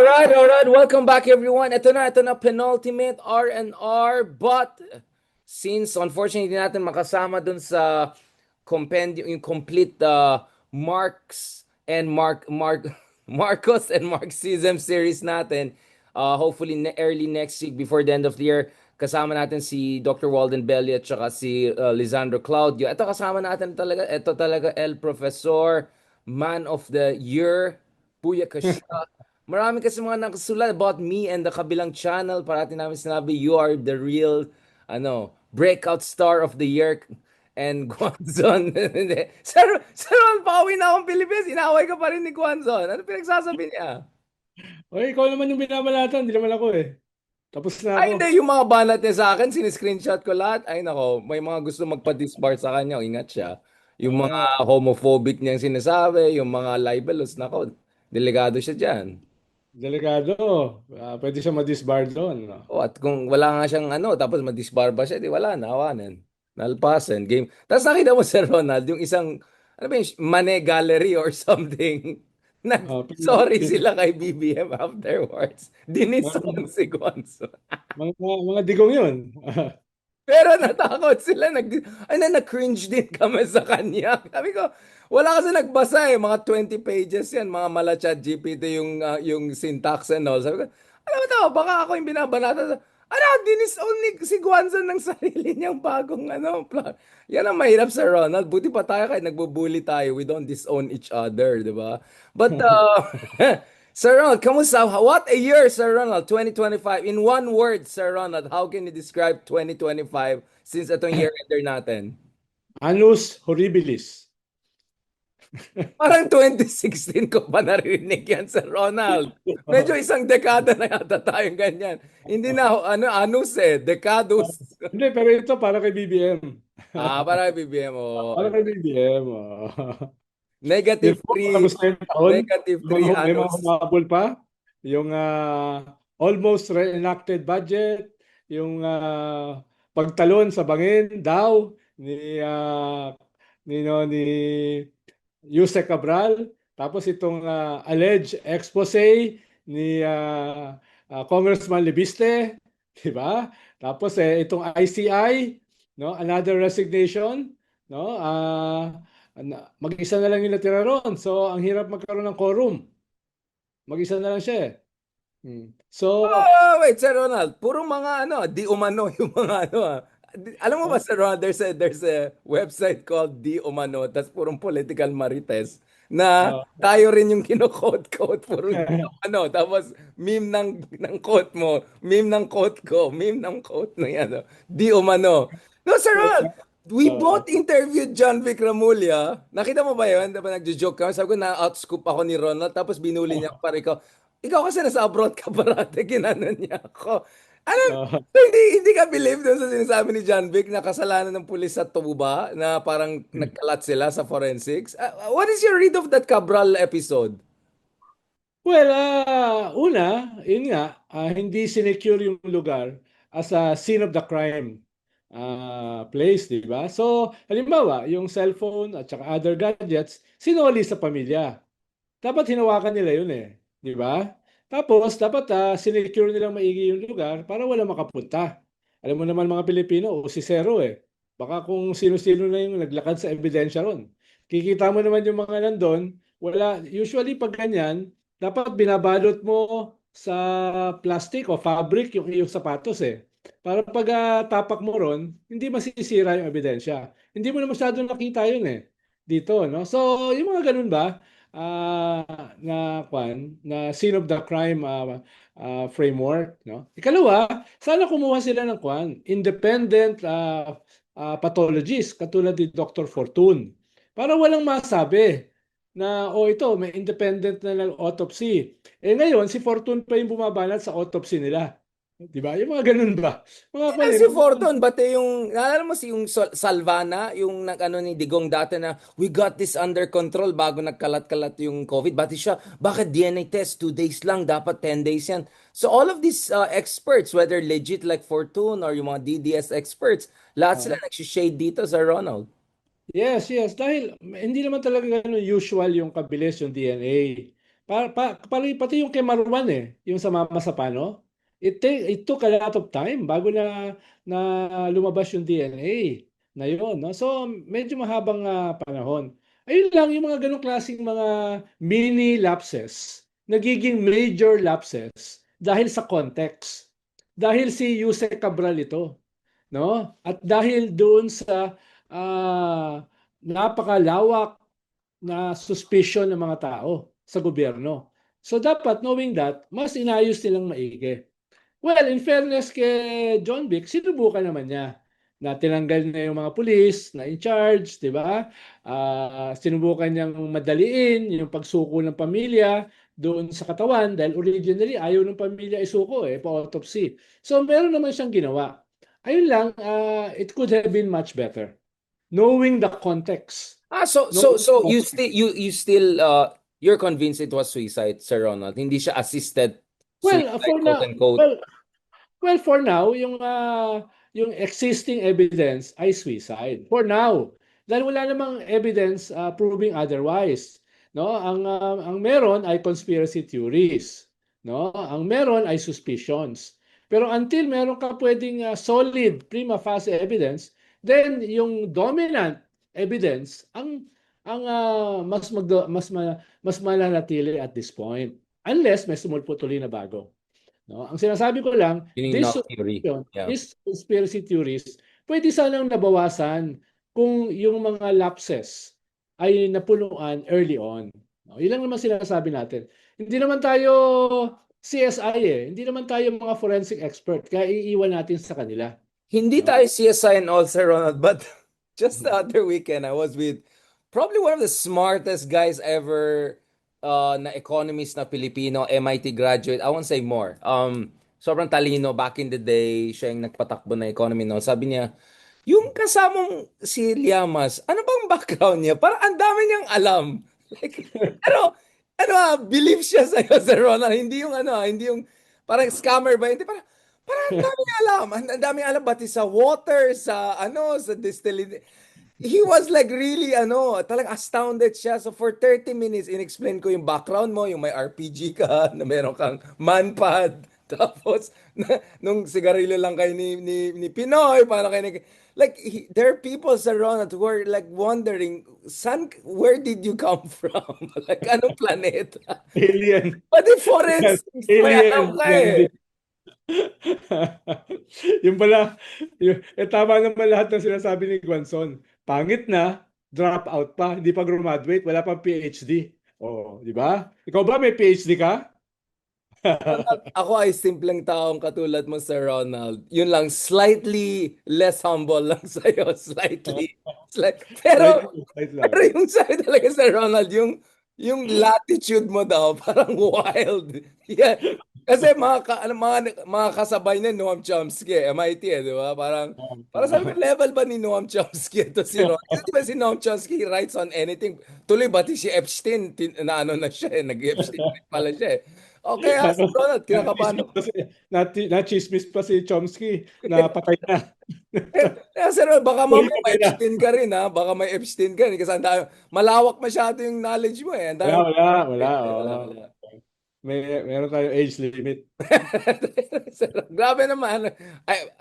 All right. Welcome back, everyone. Ito na, penultimate R&R. But since unfortunately hindi natin makasama dun sa compendium, yung complete Marx and Marcos and Marxism series natin, hopefully early next week before the end of the year, kasama natin si Dr. Walden Belli at saka si Lisandro Claudio. Ito kasama natin talaga, ito talaga El Professor, Man of the Year, Puya Kasha. Marami kasi mga nakasulat about me and the kabilang channel. Parati namin sinabi, you are the real, breakout star of the year. And Guanzon. Hindi. Sir Ron, pauwi na akong Pilipinas. Inaway ka pa rin ni Guanzon. Ano pinagsasabi niya? Oy, ikaw naman yung binabalatan, hindi naman ako eh. Tapos na Ay, ako. hindi. Yung mga banat niya sa akin, siniscreenshot ko lahat. Ay, nako. May mga gusto magpa-disbar sa kanya. Ingat siya. Yung mga Ah, homophobic niyang sinasabi, yung mga libelous, nako. Delikado siya dyan. delikado. Pwede siya ma-disbar doon. No? Oh, at kung wala nga siyang tapos madisbarba siya, di wala na, awanan. Nalpasan, game. Tapos nakita mo si Ronald, yung isang, ano ba yung, Mane Gallery or something. Sorry sila kay BBM afterwards. mga, Dinison si Gonzo. mga digong yun. Pero natakot sila. Na-cringe din kami sa kanya. Sabi ko, wala kasi nagbasa eh. Mga 20 pages yan. Mga mala chat GPT yung syntax and all. Sabi ko, alam mo tao, baka ako yung binabanata. Dinis-own ni si Guanzon ng sarili niyang bagong plot. Yan ang mahirap sa Ronald. Buti pa tayo kahit nagbubully tayo. We don't disown each other, di ba? But, Sir Ronald, kamusta? What a year, Sir Ronald, 2025. In one word, Sir Ronald, how can you describe 2025 since itong year-ender natin? Annus horribilis. Parang 2016 ko pa narinig yan, Sir Ronald. Medyo isang dekada na yata tayong ganyan. Hindi na, anus eh, dekados. Hindi, pero ito para kay BBM. Para BBM, Para kay BBM. Yun Negative po, 3, tapos na yung taon. negative 3 May mga anus. humabol pa. Yung almost reenacted budget. Yung pagtalon sa bangin daw ni Yusek Cabral, tapos itong alleged expose ni Congressman Libiste, di ba? Tapos itong ICI, no, another resignation, no? Mag-isa na lang yung natira ron. So ang hirap magkaroon ng quorum. Mag-isa na lang siya eh. So, Oh, wait, Sir Ronald, puro mga di umano yung mga Alam mo ba, Sir Ronald, there's a website called Di Umano, tas purong political marites na uh, tayo rin yung kino-quote-quote, puro di umano. Tapos meme ng quote mo, meme ng quote ko, meme ng quote na yan. Di umano. No, Sir Ronald, we both interviewed John Vic Ramulya. Nakita mo ba yun? Diba nagjo-joke kami? Sabi ko na-outscoop ako ni Ronald, tapos binuli niya pa rin ko. Ikaw kasi nasa abroad ka parate, ginanon niya ako. Ano, so hindi ka believe doon sa sinasabi ni John Vic na kasalanan ng pulis sa tuba na parang nagkalat sila sa forensics? What is your read of that Cabral episode? well, yun nga, hindi sinecure yung lugar as a scene of the crime place, di ba? So, halimbawa, yung cellphone at saka other gadgets, sinoli sa pamilya. Dapat hinawakan nila yun eh, di ba? Tapos, dapat sinecure nilang maigi yung lugar para wala makapunta. Alam mo naman mga Pilipino, usisero eh. Baka kung sino-sino na yung naglakad sa ebidensya ron. Kikita mo naman yung mga nandun, wala, usually pag ganyan, dapat binabalot mo sa plastic o fabric yung iyong sapatos eh. Para pag tapak mo ron, hindi masisira yung ebidensya. Hindi mo na masyadong nakita yun eh. Dito, no? So, yung mga ganun ba, na scene of the crime framework, no? Ikalawa, sana kumuha sila ng independent pathologist katulad ni Dr. Fortune para walang masabi na ito may independent na lang autopsy. Ngayon si Fortune pa yung bumabanat sa autopsy nila. 'Di ba? Yung mga ganun ba? Mga Yan kwali, si Fortune, bate yung, naalala mo si yung Salvana, yung ni Digong dati na, we got this under control bago nagkalat-kalat yung COVID. Bate siya, bakit DNA test, 2 days lang, dapat 10 days yan. So all of these experts, whether legit like Fortune or yung mga DDS experts, lahat sila uh, nagsishade dito sa Ronald. yes, yes. Dahil hindi naman talaga ganun usual yung kabilis yung DNA. Pati yung kay Marwan yung sa Mama sa Pano, it took a lot of time bago na lumabas yung DNA na yun, no? So medyo mahabang panahon. Ayun lang yung mga ganong klaseng mga mini lapses, nagiging major lapses dahil sa context. Dahil si Yusek Cabral ito, no? At dahil doon sa napakalawak na suspicion ng mga tao sa gobyerno. So dapat knowing that, mas inayos nilang maigi. Well, in fairness kay John Vic, sinubukan naman niya na tinanggal na yung mga pulis na in charge, di ba? Sinubukan niyang madaliin yung pagsuko ng pamilya doon sa katawan dahil originally ayaw ng pamilya isuko pa-autopsy. So meron naman siyang ginawa. Ayun lang, it could have been much better. Knowing the context. So you're convinced it was suicide, Sir Ronald. Hindi siya assisted Well, suicide, for quote now, unquote. well, for now, yung existing evidence ay suicide. For now, dahil wala namang evidence proving otherwise, no? Ang meron ay conspiracy theories, no? Ang meron ay suspicions. Pero until meron ka pwedeng solid prima facie evidence, then yung dominant evidence mas mananatili at this point. Unless may sumulpot-uli na bago. No? Ang sinasabi ko lang, Yun yung knock theory. Yeah. these conspiracy theories, pwede sanang nabawasan kung yung mga lapses ay napunuan early on. No? Yun lang naman sinasabi natin. Hindi naman tayo CSI Hindi naman tayo mga forensic expert, kaya iiwan natin sa kanila. Hindi No? tayo CSI and all, Sir Ronald, but just the other weekend, I was with probably one of the smartest guys ever na economist na Filipino, MIT graduate. I won't say more. Sobrang talino back in the day, siya yung nagpatakbo na economy no. Sabi niya, yung kasamang si Llamas, ano bang background niya? Parang ang dami niyang alam. Like, believe siya sa'yo, Sir Ronald. Hindi yung, parang scammer ba? Hindi, parang ang daming alam. Ang daming alam, pati sa water, sa distillery. He was like really, talagang astounded siya. So for 30 minutes, in-explain ko yung background mo, yung may RPG ka, na meron kang manpad. Tapos, nung sigarilyo lang kayo ni Pinoy, paano kayo like, there are people around that who are like wondering, where did you come from? Like, anong planeta? Alien. Pati forensics, may alam ka eh. Yung pala, tama naman lahat ng sinasabi ni Guanzon. Pangit na, drop out pa, hindi pa graduate, wala pang PhD. Oh, di ba? Ikaw ba may PhD ka? Ako ay simpleng taong katulad mo, Sir Ronald. Yun lang, slightly less humble lang sa'yo. Slightly. Pero, Right lang. pero yung sa'yo talaga, Sir Ronald, yung latitude mo daw, parang wild. Yeah. Kasi mga kasabay niya, Noam Chomsky, MIT, di ba? Parang sabi ko, level ba ni Noam Chomsky ito si Ron? Kasi di ba si Noam Chomsky writes on anything? Tuloy, pati si Epstein, na siya nag-Epstein pala siya Okay, si Ronald, kinakabahan ako. Na-chismis pa si Chomsky na patay na. Sir, baka mamaya may Epstein ka rin, ha? Baka may Epstein ka rin. Kasi malawak masyado yung knowledge mo, eh. Wala. Meron tayo age limit. Grabe naman.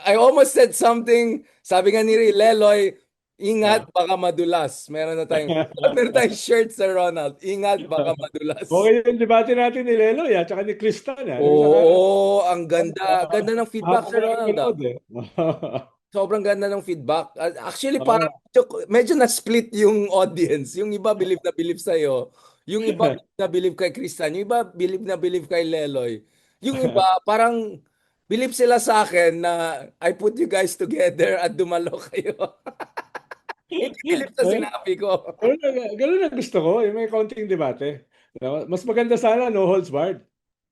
I almost said something. Sabi nga ni Leloy, ingat baka madulas. Meron tayong shirt sa Ronald. Ingat baka madulas. Okay yung debate natin ni Leloy at saka ni Kristan. Oo, ang ganda. Ganda ng feedback sa Ronald. Sobrang ganda ng feedback. Actually, parang medyo na-split yung audience. Yung iba believe na believe sa'yo. Yung iba believe na believe kay Kristan. Yung iba believe na believe kay Leloy. Yung iba parang believe sila sa akin na I put you guys together at dumalo kayo. Hindi believe sa sinabi ko. Ganun ang gusto ko. Yung may konting debate. No? Mas maganda sana no holds barred.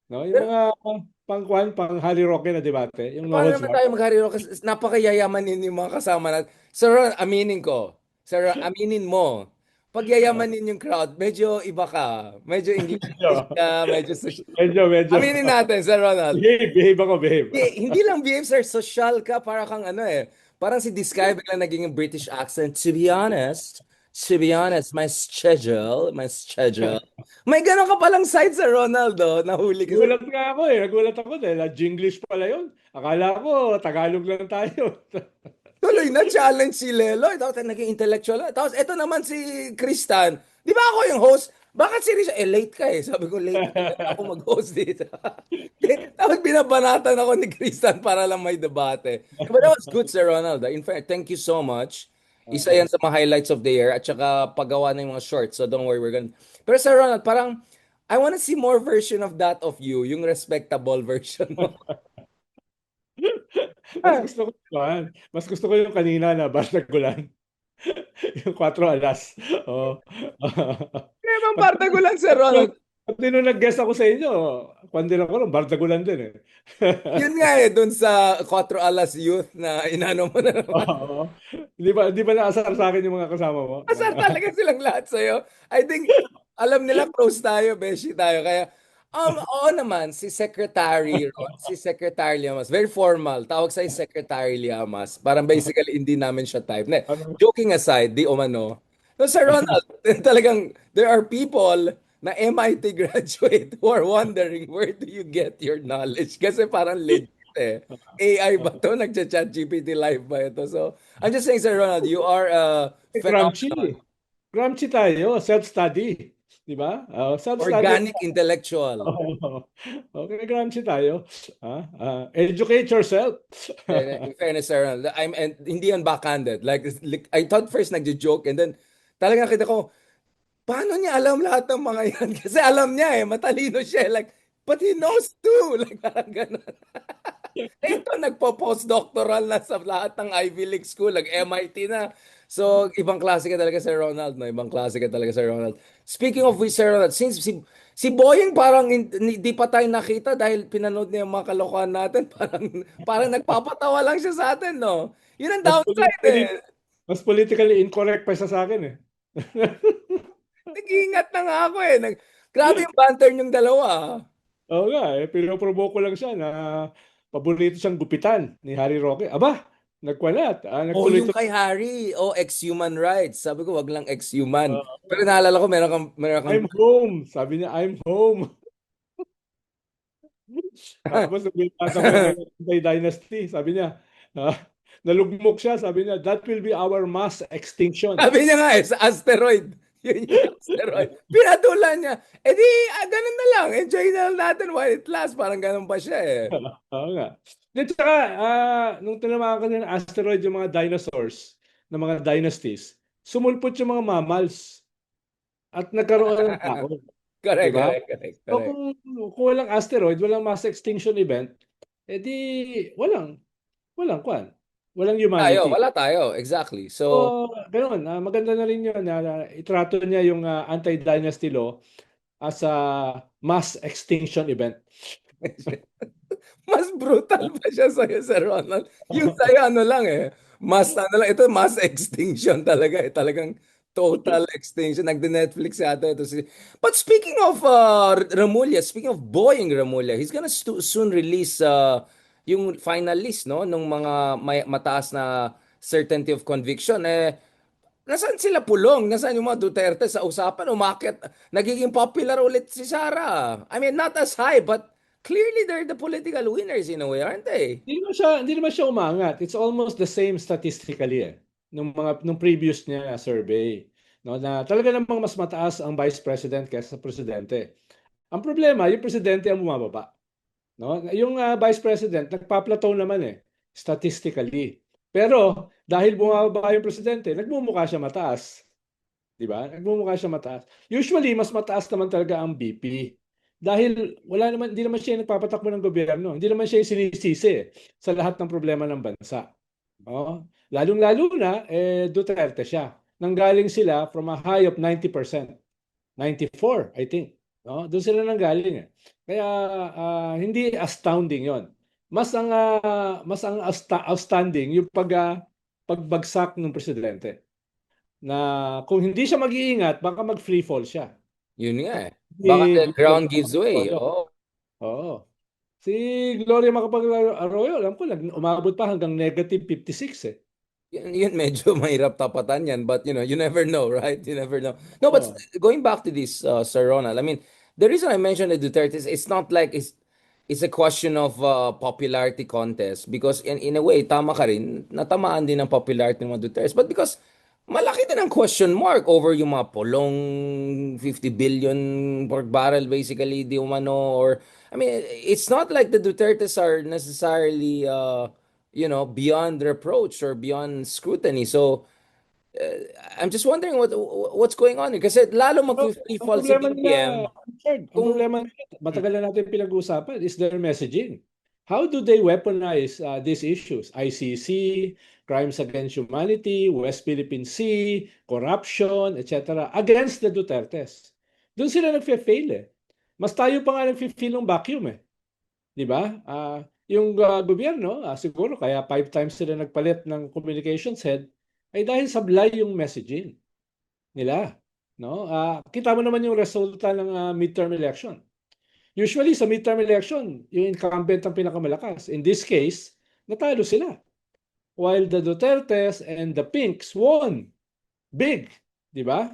No? Yung mga pang Harry Roque na debate. Yung no Paano holds naman barred. tayo maghariro? Kasi napakayayaman yung mga kasama natin. Sir Ron, aminin ko. Sir Ron, aminin mo. Pag yayamanin yung crowd, medyo iba ka. Medyo English ka, medyo social. Medyo. Aminin natin, Sir Ronald. Behave ako, behave. Hindi lang behave, sir. Social ka. Para kang parang si Discovery lang naging British accent. To be honest, to be honest, my schedule. May ganun ka palang side sa Ronaldo, nahuli ka sa... Nagulat nga ako eh. Nagulat ako dahil Jinglish pala yun. Akala ko Tagalog lang tayo. Tuloy na challenge si Leloy. Tapos naging intellectual. Tapos eto naman si Kristan. Di ba ako yung host? Bakit si Risha? Late ka eh. Sabi ko, late ako mag-host dito. Tapos binabanatan ako ni Kristan para lang may debate. But that was good, Sir Ronald. In fact, thank you so much. Isa yan sa mga highlights of the year at saka paggawa ng mga shorts. So don't worry, we're gonna... Pero Sir Ronald, parang I wanna see more version of that of you. Yung respectable version mo. Mas gusto ko yung kanina na Bardagulan. Yung 4 alas. Oh. Kaya bang Pati, parte ko lang, Sir Ronald. pati nung nag-guest ako sa inyo, kwan din ako, Bardagulan din eh. Yun nga eh, dun sa 4 Alas Youth na inano mo na naman. Oo. Di ba naasar sa akin yung mga kasama mo? Asar talaga silang lahat sa'yo. I think, alam nila close tayo, beshi tayo. Kaya, oo naman, si Secretary Llamas, very formal. Tawag sa'yo Secretary Llamas. Parang basically, hindi namin siya type. Ne, Ano? joking aside, di umano. No, Sir Ronald, talagang, there are people na MIT graduate who are wondering, where do you get your knowledge? Kasi parang legit eh. AI ba to? Nagchat-chat GPT live ba ito? So, I'm just saying, Sir Ronald, you are a phenomenal, Gramsci. Gramsci tayo, self-study. Di ba? Self-study. organic intellectual. Oo. Okay, Gramsci tayo. Educate yourself. In fairness, Sir Ronald, and hindi yan backhanded. Like, I thought first nagjo-joke and then talagang kita ko, paano niya alam lahat ng mga yan? Kasi alam niya eh, matalino siya. Like, but he knows too. Like, parang ganun. Ito, nagpo-postdoctoral na sa lahat ng Ivy League school, nag-MIT na. So, ibang klase ka talaga, Sir Ronald, no? Ibang klase ka talaga, Sir Ronald. Speaking of which, Sir Ronald, since si Boyeng parang hindi pa tayo nakita dahil pinanood niya yung mga kalokohan natin, parang nagpapatawa lang siya sa atin, no? Yun ang Mas downside politically, eh. mas politically incorrect pa siya sa akin eh. Nag-iingat na nga ako eh. Grabe yung banter niyong dalawa. Oo nga eh, pinoprovoke ko lang siya na paborito siyang gupitan ni Harry Roque. Aba, nagkwalat. Oh, yung Nagtuloy-tuloy. kay Harry. Oh, ex-human rights. Sabi ko, wag lang ex-human. Pero naalala ko, meron kang I'm home. Sabi niya, I'm home. Tapos nabasa ko yung Antay Dynasty. Sabi niya, ah, nalugmok siya. Sabi niya, that will be our mass extinction. sabi niya nga eh, sa asteroid. Yun yung asteroid. Pinatulan niya. Eh di, ganun na lang. Enjoy na lang natin while it lasts. Parang ganun pa siya eh. Oo nga. At saka, nung tinamaan ko ng asteroid yung mga dinosaurs, ng mga dynasties, sumulpot yung mga mammals at nagkaroon ng tao. Di Correct, ba? correct, correct, So correct. kung walang asteroid, walang mass extinction event, edi walang kwan. Walang Tayo, humanity. wala tayo. Exactly. So, So, ganoon, maganda na rin yun na itrato niya yung anti-dynasty law as a mass extinction event. mas brutal pa siya sa'yo, Sir Ronald. Yung sa'yo, ano lang eh. Ano lang, ito mass extinction talaga eh. Talagang total extinction. Nagde-Netflix yata ito. But speaking of Remulla, speaking of Boying Remulla, he's gonna soon release yung final list, no? Nung mga mataas na certainty of conviction. Eh, nasaan sila pulong? Nasaan yung mga Duterte sa usapan? Umakit. Nagiging popular ulit si Sara. I mean, not as high, but clearly they're the political winners in a way, aren't they? Hindi naman siya umangat. It's almost the same statistically nung previous niya survey, no, na talaga namang mas mataas ang vice president kaysa sa presidente. Ang problema, yung presidente ang bumababa, no? Yung vice president nagpa-plateau naman statistically. Pero dahil bumababa yung presidente, nagmumukha siya mataas. Di ba? Nagmumukha siya mataas. Usually, mas mataas naman talaga ang BP. Dahil hindi naman siya yung nagpapatakbo ng gobyerno. Hindi naman siya yung sinisisi sa lahat ng problema ng bansa. Oh, lalong-lalo na, Duterte siya. Nanggaling sila from a high of 90%. 94, I think. No? Doon sila nanggaling. Kaya, hindi astounding yon. Mas ang outstanding yung pagbagsak ng presidente na kung hindi siya mag-iingat, baka mag-free fall siya. Yun nga eh. Baka the Si ground gives way. Oh. Oo. Si Gloria Macapagal Arroyo, alam ko, umabot pa hanggang -56 . Yun medyo mahirap tapatan yan, but you never know, right? You never know. No, but Oh. going back to this, Sir Ronald, I mean, the reason I mentioned the Duterte is it's not like it's a question of popularity contest, because in a way, tama ka rin, natamaan din ang popularity ng mga Duterte, but because malaki din ang question mark over yung mga polong 50 billion pork barrel basically di umano, or I mean, it's not like the Dutertes are necessarily beyond reproach or beyond scrutiny. So I'm just wondering what's going on, kasi lalo Pero mag-free ang fall si problema BBM nila, Richard, ang kung problema nila, matagal na natin pinag-uusapan, is their messaging. How do they weaponize these issues? ICC, crimes against humanity, West Philippine Sea, corruption, etc. against the Dutertes. Doon sila nagfe-fail eh. Mas tayo pa nga nagfe-feel ng vacuum eh. Di ba? Yung gobyerno, siguro kaya 5 times sila nagpalit ng communications head ay dahil sablay yung messaging nila, no? Kita mo naman yung resulta ng midterm election. Usually sa midterm election, yung incumbent ang pinakamalakas. In this case, natalo sila. While the Dutertes and the Pinks won big, di ba?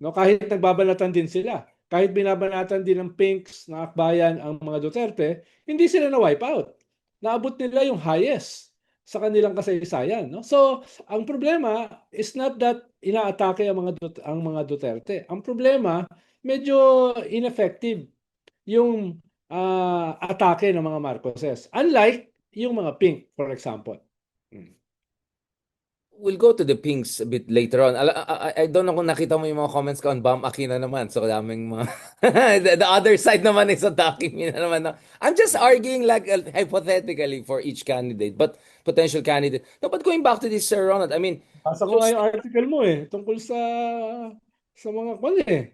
No, kahit nagbabanatan din sila. Kahit binabanatan din ng Pinks na akbayan ang mga Duterte, hindi sila na-wipe out. Naabot nila yung highest sa kanilang kasaysayan, no? So, ang problema is not that inaatake ang mga Duterte. Ang problema, medyo ineffective yung atake ng mga Marcoses. Unlike yung mga Pink, for example. Mm. we'll go to the pinks a bit later on. I don't know kung nakita mo yung mga comments ko on Bam Aquino naman. So, daming mga... the other side naman is attacking me na naman. No? I'm just arguing like hypothetically for each candidate, but potential candidate. No, but going back to this, Sir Ronald, I mean, Basa ko nga those yung article mo eh, tungkol sa mga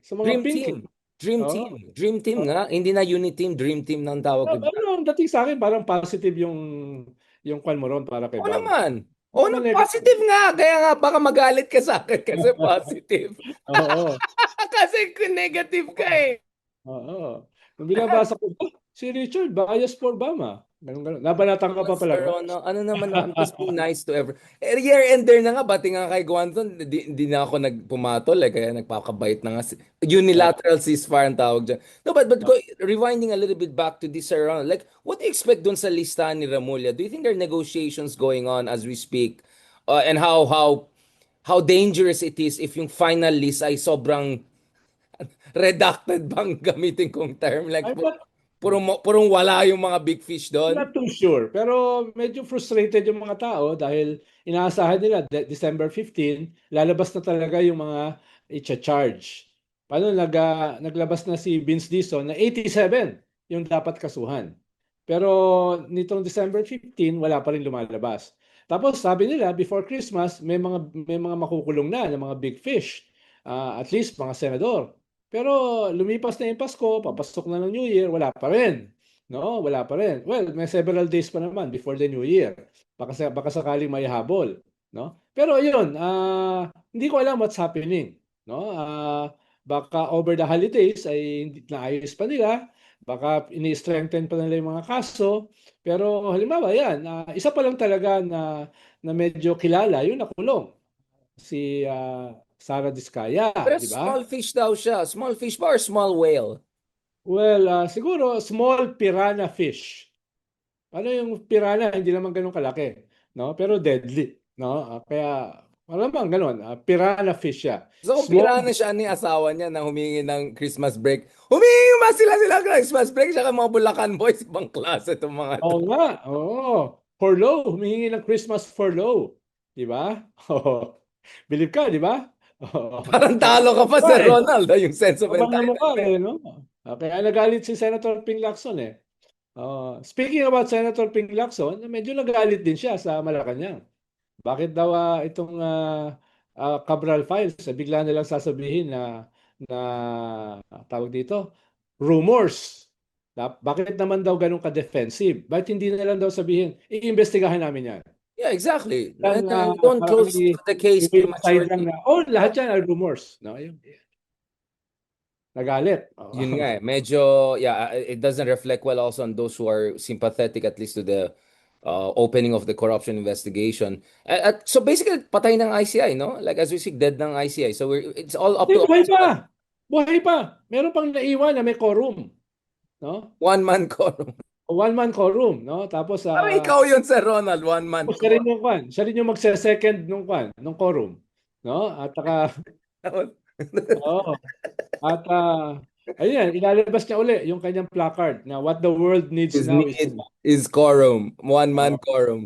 sa mga dream Pink eh. team, dream Oo. team, dream team nga. Hindi na unit team, dream team na ang tawag ko dyan. Pero ang dating sa akin, parang positive yung kwan mo ron para kay Oo Bam. naman. Hindi Oo naman na, negative. positive nga. Kaya nga, baka magalit ka sa akin kasi positive. Oo. Kasi negative ka eh. Oo. Nung binabasa ko, si Richard, bias for Bam ah. Ganun, ganun. Nabanatan ka pa pala Sir ba? Rono, ano naman, I'm just being nice to every... year-ender na nga, pati nga kay Guanzon, di na ako nagpumatol eh, kaya nagpakabait na nga. Unilateral ceasefire ang tawag dyan. No, but rewinding a little bit back to this, Sir Rono, like, what do you expect dun sa listahan ni Remulla? Do you think there are negotiations going on as we speak? And how dangerous it is if yung final list ay sobrang redacted bang gamitin kong term? Like, I'm not, purong wala yung mga big fish I'm doon? not too sure. Pero medyo frustrated yung mga tao dahil inaasahan nila December 15, lalabas na talaga yung mga i-charge. Paano naglabas na si Vince Dizon na 87 yung dapat kasuhan. Pero nitong December 15, wala pa rin lumalabas. Tapos sabi nila before Christmas may mga makukulong na ng mga big fish. At least mga senador. Pero lumipas na yung Pasko, papasok na ng New Year, wala pa rin. No, wala pa rin. Well, may several days pa naman before the New Year. Baka sakaling may habol, no? Pero yun, hindi ko alam what's happening, no? Baka over the holidays ay hindi naayos pa nila, baka ini-strengthen pa nila yung mga kaso. Pero halimbawa yan, isa pa lang talaga na medyo kilala, yung nakulong si Sara Diskaya, Pero di ba? small fish daw siya. Small fish ba or small whale? Well, siguro small piranha fish. Ano yung piranha, hindi naman ganun kalaki, no? Pero deadly, no? Kaya malamang ganun, piranha fish siya. So kung Small, pirana siya ni asawa niya na humingi ng Christmas break, humingi ba sila Christmas break siya mga Bulacan Boys? Ibang klase itong mga to. oo nga, oo. For low, humihingi ng Christmas for low. Di ba? Oo. Believe ka, di ba? Oo. Parang talo ka pa sa Right. Ronald, yung sense of Kapal na mukha entitlement. eh, no? Kaya nagalit si Senator Ping Lacson eh. Speaking about Senator Ping Lacson, medyo nagalit din siya sa Malacanang. Bakit daw itong Cabral Files, bigla nilang sasabihin na tawag dito, rumors. Bakit naman daw ganun ka-defensive? Bakit hindi na lang daw sabihin, iimbestigahan namin yan. Yeah, exactly. Lang, And don't parang close the case side lang prematurely. na, oh, lahat yan ay rumors. No? Yun. Nagalit. Oo. Yun nga eh, medyo, yeah, it doesn't reflect well also on those who are sympathetic at least to the opening of the corruption investigation. So basically, patay ng ICI, no? Like as we see, dead ng ICI. So it's all up Hindi, to buhay us. pa. Buhay pa. Meron pang naiwan na may quorum, no? One man quorum. One man quorum, no? Tapos Ikaw yun, Sir Ronald, one man siya rin quorum. yung kwan. Siya rin yung magse-second nung quorum, no? At oo. At ayun, ilalabas niya uli yung kanyang placard na what the world needs His now is need is quorum. One man Oo. quorum.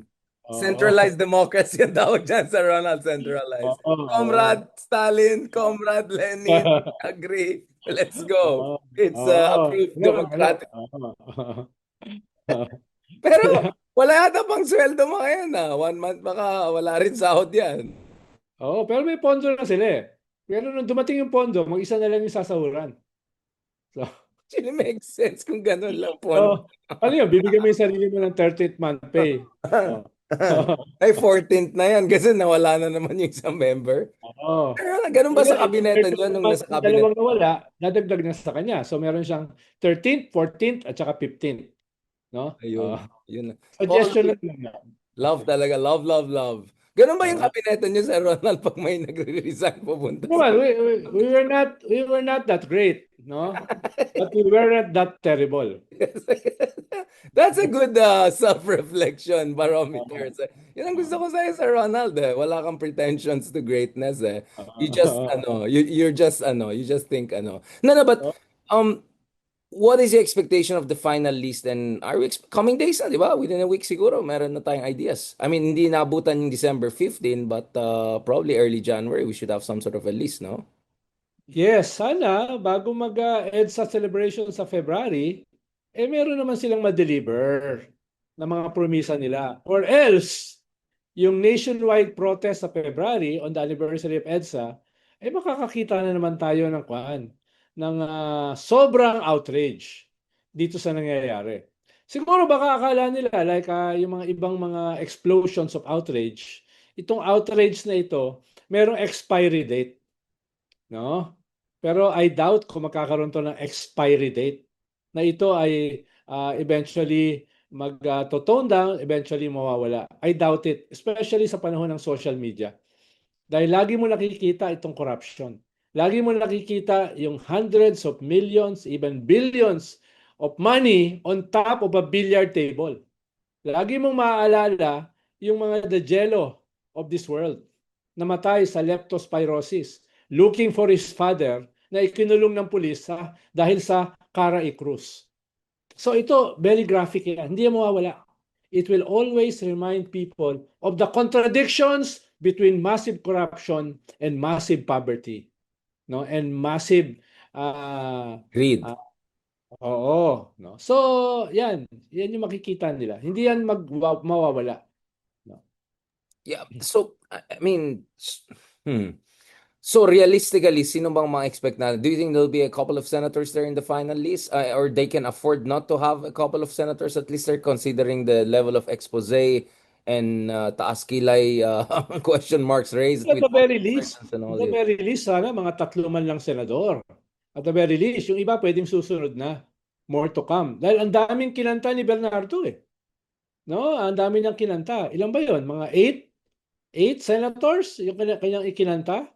Oo. Centralized democracy ang tawag dyan, Sir Ronald, centralized. Oo. Oo. Comrade Stalin, Comrade Lenin, agree. Let's go. Oo. It's Oo. approved Ano? democratic. Oo. Pero wala yata pang sweldo mga yan, ah. 1 month baka wala rin sahod yan. Oo, pero may pondo na sila eh. Pero nung dumating yung pondo, mag-isa na lang yung sasahuran. So, Actually makes sense kung ganun lang po. ano yun? Bibigyan mo yung sarili mo ng 13th month pay. Oh. Ay, 14th na yan kasi nawala na naman yung isang member. Oo. Ganun ba sa Yung kabinetan yun 13th nung month, nasa yung cabinet? dalawang nawala, nadagdag na sa kanya. So, meron siyang 13th, 14th, at saka 15th. No? Ayun. Yun. All Suggestion lang yan. love talaga. Love, love, love. Ganun ba yung Oo. kabinetan niyo, Sir Ronald, pag may nagre-resign pupunta sa... Naman, we were not that great, no? But we weren't that terrible. That's a good self-reflection barometer. Oo. So, yun ang gusto ko sa'yo, Sir Ronald. Wala kang pretensions to greatness. You just, you just think, No, no, but, Oo. um, what is the expectation of the final list? And are we coming days na, di ba? Within a week siguro, meron na tayong ideas. I mean, hindi naabutan yung December 15, but probably early January, we should have some sort of a list, no? Yes, sana bago mag-EDSA celebration sa February, meron naman silang ma-deliver na mga promisa nila. Or else, yung nationwide protest sa February on the anniversary of EDSA, makakakita na naman tayo ng ng sobrang outrage dito sa nangyayari. Siguro baka akala nila like yung mga ibang mga explosions of outrage, itong outrage na ito, merong expiry date, no? Pero I doubt kung magkakaroon to ng expiry date na ito ay eventually mag-tone down, eventually mawawala. I doubt it, especially sa panahon ng social media. Dahil lagi mo nakikita itong corruption. Lagi mo nakikita yung hundreds of millions, even billions of money on top of a billiard table. Lagi mong maaalala yung mga Degelo of this world namatay sa leptospirosis looking for his father na ikinulong ng pulis dahil sa Cara y Cruz. So ito, very graphic yan. Hindi yan mawawala. It will always remind people of the contradictions between massive corruption and massive poverty, no? And massive Greed. oo, no? So, yan yung makikita nila. Hindi yan mawawala, no? Yeah, so, I mean, So realistically, sino bang mga expect na? Do you think there'll be a couple of senators there in the final list? Or they can afford not to have a couple of senators at least they're considering the level of expose and taas kilay question marks raised At with the very least, questions and at all the this. very least, sana mga 3 man lang senador. At the very least, yung iba pwedeng susunod na. More to come. Dahil ang daming kinanta ni Bernardo eh. No? Ang dami niyang kinanta. Ilan ba yon? Mga 8 senators yung kanyang ikinanta,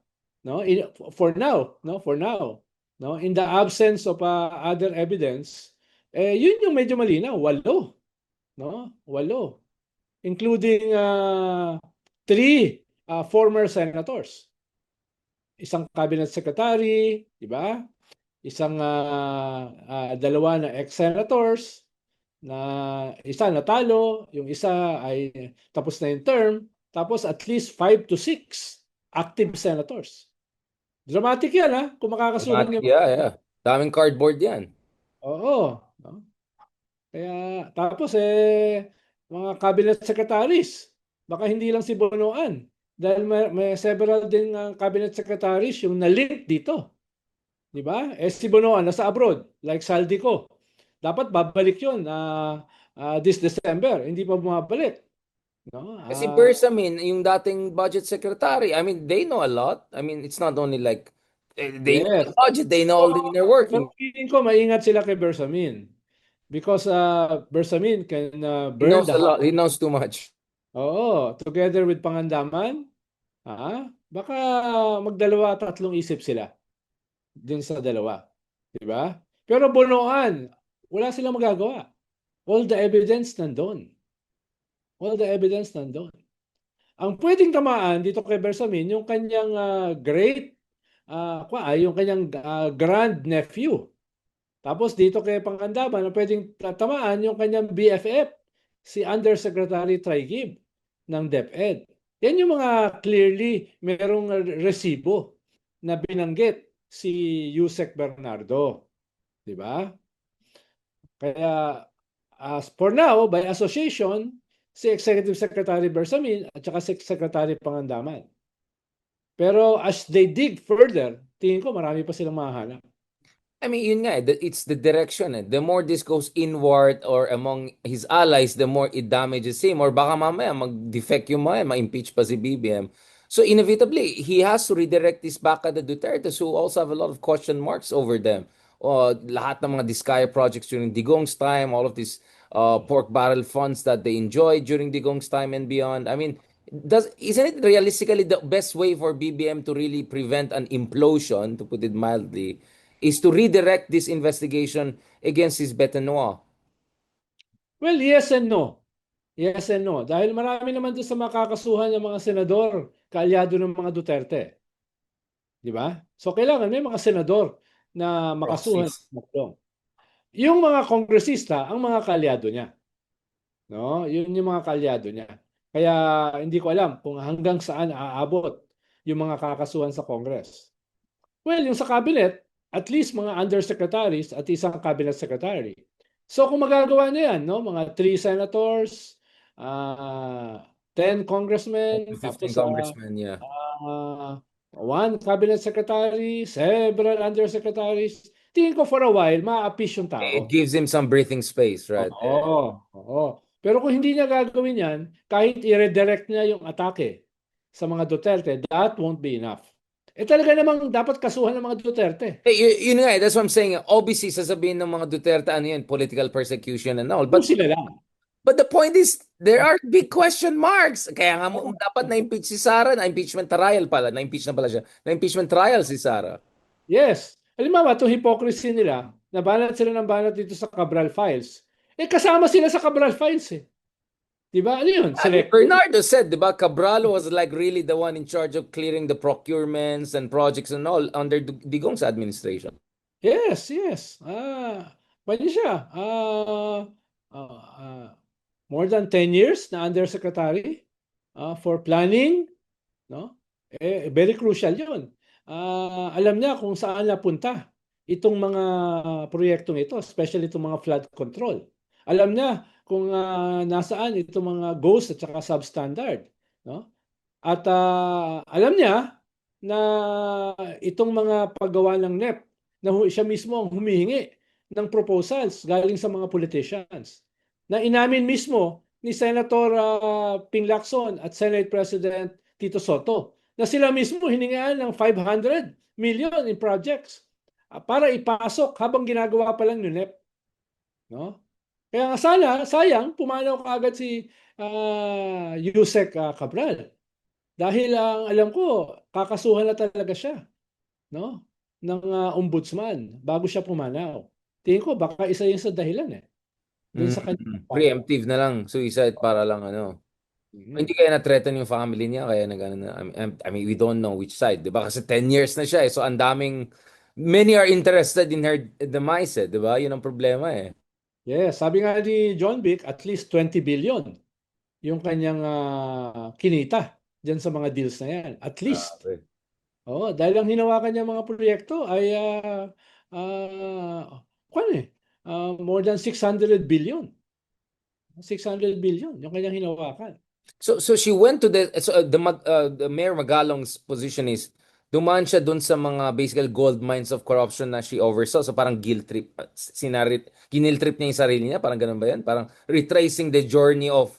no? For now, no? For now, no? In the absence of other evidence, yun yung medyo malinaw, 8, no? 8, including 3 former senators. Isang cabinet secretary, di ba? Isang dalawa na ex-senators, na isa natalo, yung isa ay tapos na yung term, tapos at least 5 to 6 active senators. Dramatic yan kung makakasunod yung... Yeah. Daming cardboard yan. Oo. No? Kaya tapos mga cabinet secretaries, baka hindi lang si Bonoan. Dahil may several din cabinet secretaries yung na-link dito. Di ba? Si Bonoan nasa abroad, like Saldico. Dapat babalik yun this December. Hindi pa bumabalik. No? Kasi Bersamin, yung dating budget secretary, I mean, they know a lot. I mean, it's not only like they know Yes. the budget, they know all the inner Pero working. feeling ko maingat sila kay Bersamin. because Bersamin can He burn knows the a lot. house. He knows too much. Oo, together with Pangandaman, baka magdalawa tatlong isip sila dun sa dalawa, 'di ba? Pero Bonoan, wala silang magagawa. All the evidence nandun. All the evidence nandun. Ang pwedeng tamaan dito kay Bersamin, yung kanyang yung kanyang grand nephew. Tapos dito kay Pangandaman, ang pwedeng tamaan yung kanyang BFF, si Undersecretary Traigib ng DepEd. Yan yung mga clearly merong resibo na binanggit si Yusek Bernardo. Di ba? Kaya as for now, by association, si Executive Secretary Bersamin at saka si Secretary Pangandaman. Pero as they dig further, tingin ko marami pa silang mahahanap. I mean, yun nga, it's the direction. The more this goes inward or among his allies, the more it damages him. Or baka mamaya mag-defect yung mga, ma-impeach pa si BBM. So inevitably, he has to redirect this back at the Dutertes who also have a lot of question marks over them. Lahat ng mga Diskaya projects during Digong's time, all of these pork barrel funds that they enjoyed during Digong's time and beyond. I mean, isn't it realistically the best way for BBM to really prevent an implosion, to put it mildly, is to redirect this investigation against his bete noir? Well, yes and no. Yes and no. Dahil marami naman doon sa makakasuhan ng mga senador, kaalyado ng mga Duterte. Di ba? So kailangan may mga senador na makasuhan Proxies. ng Macron. Yung mga kongresista, ang mga kaalyado niya. No? Yun yung mga kaalyado niya. Kaya hindi ko alam kung hanggang saan aabot yung mga kakasuhan sa Congress. Well, yung sa cabinet, at least mga undersecretaries at isang cabinet secretary. So kung magagawa niya yan, no, mga 3 senators, 10 congressmen, 15 tapos congressmen, yeah. 1 cabinet secretary, several undersecretaries, tingin ko for a while, ma-appease yung It tao. gives him some breathing space, right? Oo, oo. Pero kung hindi niya gagawin yan, kahit i-redirect niya yung atake sa mga Duterte, that won't be enough. Talaga namang dapat kasuhan ng mga Duterte. Yun nga, that's what I'm saying. Obviously, sasabihin ng mga Duterte, ano yan, political persecution and all. Kung But sila lang. but the point is, there are big question marks. Kaya nga dapat na-impeach si Sara, na-impeachment trial pala. Na-impeach na pala siya. Na-impeachment trial si Sara. Yes. Halimbawa, itong hypocrisy nila, nabanat sila ng banat dito sa Cabral Files. Kasama sila sa Cabral Files eh. Di ba? Ano yun? Selective? Bernardo said, di ba, Cabral was like really the one in charge of clearing the procurements and projects and all under Digong's administration. Yes, yes. Pwede siya. More than 10 years na undersecretary for planning, no? Very crucial 'yun. Alam niya kung saan napunta itong mga proyektong ito, especially itong mga flood control. Alam niya kung nasaan itong mga ghost at saka substandard, no? At alam niya na itong mga paggawa ng NEP na siya mismo ang humihingi ng proposals galing sa mga politicians. Na inamin mismo ni Senator Ping Lacson at Senate President Tito Soto na sila mismo hiningaan ng 500 million in projects para ipasok habang ginagawa pa lang yung NEP. No? Kaya nga sayang, pumanaw kaagad si Yusek Cabral. Dahil ang alam ko, kakasuhan na talaga siya, no? Ng ombudsman bago siya pumanaw. Tingin ko baka isa 'yun sa dahilan doon sa kanyang panaw. Preemptive na lang, suicide para lang ano. Mhm. Hindi kaya na-threaten yung family niya, kaya nag-ano na. I mean, we don't know which side, di ba? Kasi 10 years na siya eh. So, ang daming, many are interested in her demise eh, di ba? Yun ang problema eh. Yes, sabi nga ni John Vic, at least 20 billion yung kanyang kinita diyan sa mga deals na 'yan. At least. Grabe. Oo, dahil ang hinawakan niya mga proyekto ay kwan more than 600 billion. 600 billion yung kanyang hinawakan. So she went to the Mayor Magalong's position is dumaan siya dun sa mga basically gold mines of corruption na she oversaw. So parang guilt trip, ginil trip niya yung sarili niya, parang ganun ba yan? Parang retracing the journey of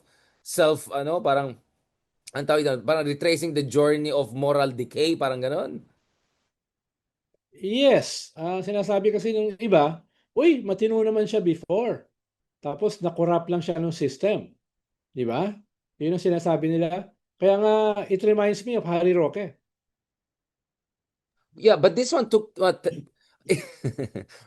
parang, ang tawag doon, parang retracing the journey of moral decay, parang ganun. Yes, sinasabi kasi ng iba, uy, matino naman siya before. tapos nakurap lang siya ng system. Di ba? Yun ang sinasabi nila. Kaya nga, it reminds me of Harry Roque. Yeah, but this one took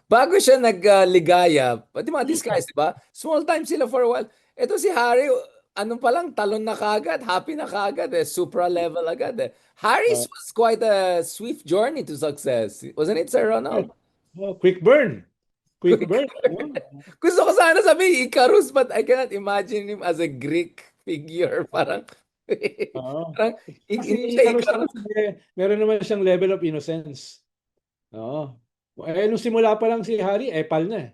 bago siya nagligaya, pati mga disguise, di ba? Small time sila for a while. Ito si Harry, ano pa lang, talon na kagad, happy na kagad, supra level agad. Harry's Uh, was quite a swift journey to success. Wasn't it, Sir Ronald? quick burn. Quick Quick. burn. No? Gusto ko sana sabihin Icarus, but I cannot imagine him as a Greek figure. Parang, Oo. parang Kasi hindi siya Icarus naman, Icarus. meron naman siyang level of innocence. Oo. Eh, nung simula pa lang si Harry, epal na eh.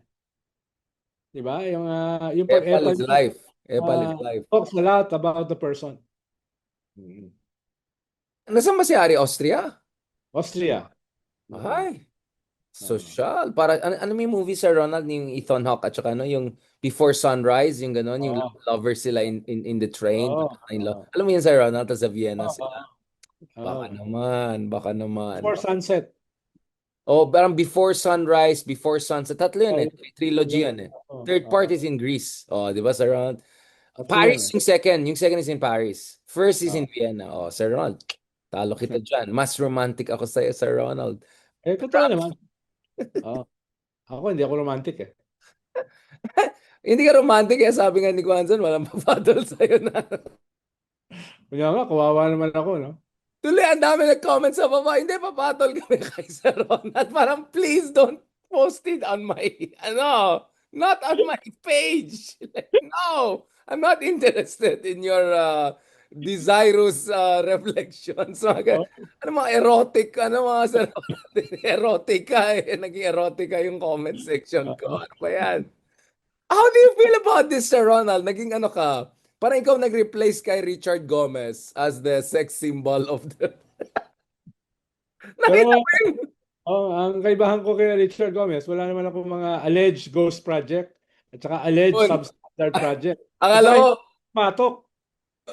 Di ba? Yung Epal pag-epal is niya, life. Epal is life. talks a lot about the person. Mm. Nasaan ba si Ari? Austria? Austria. Oo. Ay, Oo. social. Para, ano may movie sa Ronald, yung Ethan Hawke at saka ano, yung Before Sunrise, yung gano'n, yung Oo. lovers sila in the train. Oo. In love. Oo. Alam mo yun sa Ronald, tapos sa Vienna Oo. sila. Baka Oo. naman, baka naman. Before sunset. Oh, parang Before Sunrise, Before Sunset. Tatlo yun Oh, eh. Trilogy yun. yun eh. Oo. Third part Oo. is in Greece. Oh, di ba, Sir Ronald? Tatlo yun Paris eh. yung second. Yung second is in Paris. First is in Oo. Vienna. Oh, Sir Ronald, talo kita dyan. Mas romantic ako sa'yo, Sir Ronald. Eh, totoo naman. Oo. Ako, hindi ako romantic eh. Hindi ka romantic eh. Sabi nga ni Kwanzan, walang papadol sa'yo na. Kaya nga, kawawa naman ako, no? Tuloy, ang dami nag-comment sa baba. Hindi, papatol kami kay Sir Ronald. Parang, please don't post it on my, ano, not on my page. Like, no, I'm not interested in your desirous reflections. Mga, Oo. ano mga erotic, ano mga Sir Ronald, erotica eh. Naging erotica yung comment section ko. Oo. Ano ba yan? How do you feel about this, Sir Ronald? Naging ano ka? Parang ikaw nag-replace kay Richard Gomez as the sex symbol of the... Nakita Pero mo yun? ang kaibahan ko kay Richard Gomez, wala naman ako mga alleged ghost project at saka alleged Yun. substandard project. At Akala saka ko, hindi ako matok.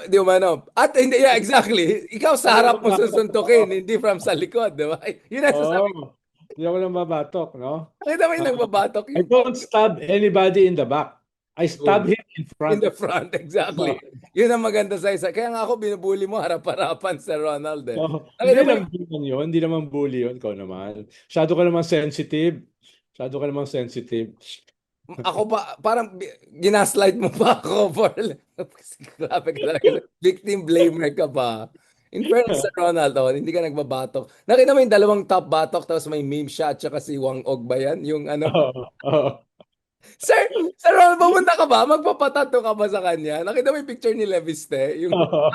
di ba no? At hindi, yeah, exactly. Ikaw sa Hindi ako harap mo matok. susuntukin, hindi from sa likod, di ba? Yun ang sasabi ko. Oo. Hindi ako lang mabatok, no? Nakita mo yung Ah, nagbabatok I yung don't stab anybody in the back. I stab yun. him in In front. the front, exactly. Yun ang maganda sa isa. Kaya nga ako binubuli mo harap-harapan sa Ronald eh. Hindi Nakita mo yung lang yun. Hindi naman bully yun. Ikaw naman. Masyado ka naman sensitive. Masyado ka naman sensitive. ako pa, parang ginaslide mo pa ako for, grabe ka talaga. Victim blamer ka pa. In fairness sa Ronald, oh, hindi ka nagbabatok. Nakita mo yung dalawang top batok tapos may meme siya at saka si Wang Og ba yan? Yung ano, Oo. Oo. Sir, Sir Ronald, pumunta ka ba? Magpapatato ka ba sa kanya? Nakita mo yung picture ni Leviste? Yung Oo.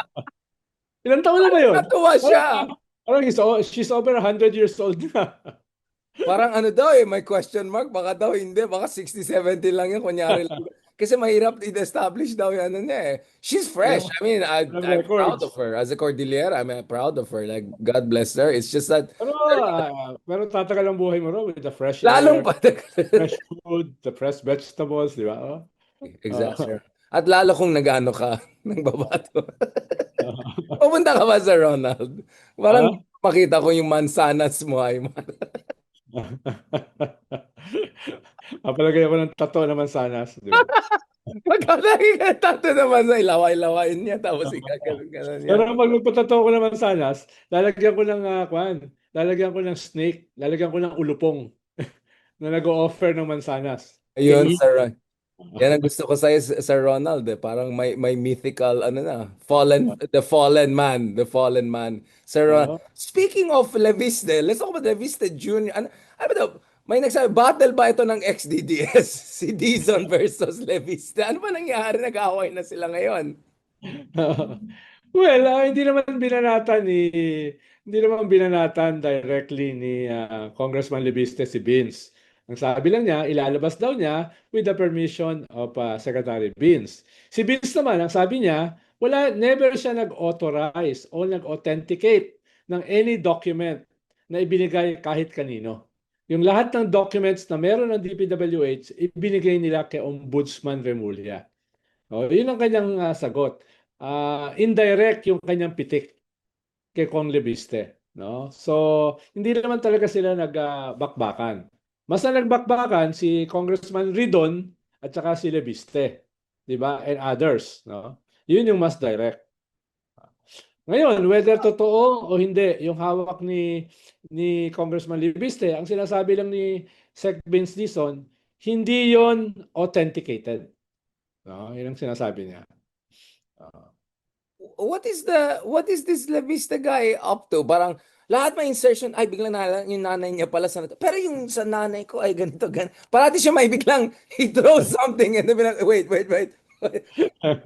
Ilang taon na ba yun? natuwa Parang, siya. parang she's over 100 years old na. Parang ano daw eh, may question mark. Baka daw hindi. Baka 60, 70 lang yun. Kunyari lang. Kasi mahirap i-establish daw yung ano niya eh. She's fresh. Walang, I mean, walang I'm proud of records. her. As a Cordillera, I'm proud of her. Like, God bless her. It's just that, Pero tatagal ang buhay mo raw with the fresh lalong air, pa. fresh food, the fresh vegetables, di ba? Oh. Exactly, Oo. sir. At lalo kung nag-ano ka, nagbabato. Pupunta ka ba sa Ronald? Parang Ah? makita ko yung mansanas mo ay Papalagay ako ng tattoo naman sana, di ba? Pagka nakikita naman sa ilaway-lawain niya tapos ikaganon-ganon niya. Pero pag magpatato ko naman sanas, lalagyan ko ng lalagyan ko ng snake, lalagyan ko ng ulupong na nag-o-offer ng mansanas. Ayun, Kainin. sir. Yan ang gusto ko sa'yo, Sir Ronald. Eh. Parang may mythical, ano na, the fallen man. Sir Ronald. Oo. Speaking of Leviste, let's talk about Leviste Jr. Ano ba daw? May nagsabi, battle ba ito ng XDDS? Si Dizon versus Leviste. Ano ba nangyari? Nag-away na sila ngayon. Well, hindi naman binanatan directly ni Congressman Libiste si Vince. Ang sabi lang niya, ilalabas daw niya with the permission of Secretary Vince. Si Vince naman, ang sabi niya, never siya nag-authorize o nag-authenticate ng any document na ibinigay kahit kanino. Yung lahat ng documents na meron ng DPWH, ibinigay nila kay Ombudsman Remulla. Yun ang kanyang sagot. Indirect yung kanyang pitik kay Kong Lebiste, no? So, hindi naman talaga sila nagbakbakan. Mas na nagbakbakan si Congressman Ridon at saka si Lebiste, 'di ba? And others, no? Yun yung mas direct. Ngayon, whether totoo o hindi yung hawak ni Congressman Libiste, ang sinasabi lang ni Sec. Vince Dizon, hindi yon authenticated. No, yun ang sinasabi niya. Ah, What is this Levista guy up to? Parang lahat may insertion, ay biglang naalala yung nanay niya pala sa pero yung sa nanay ko ay ganito, ganito. Parati siya may biglang he throws something and then wait.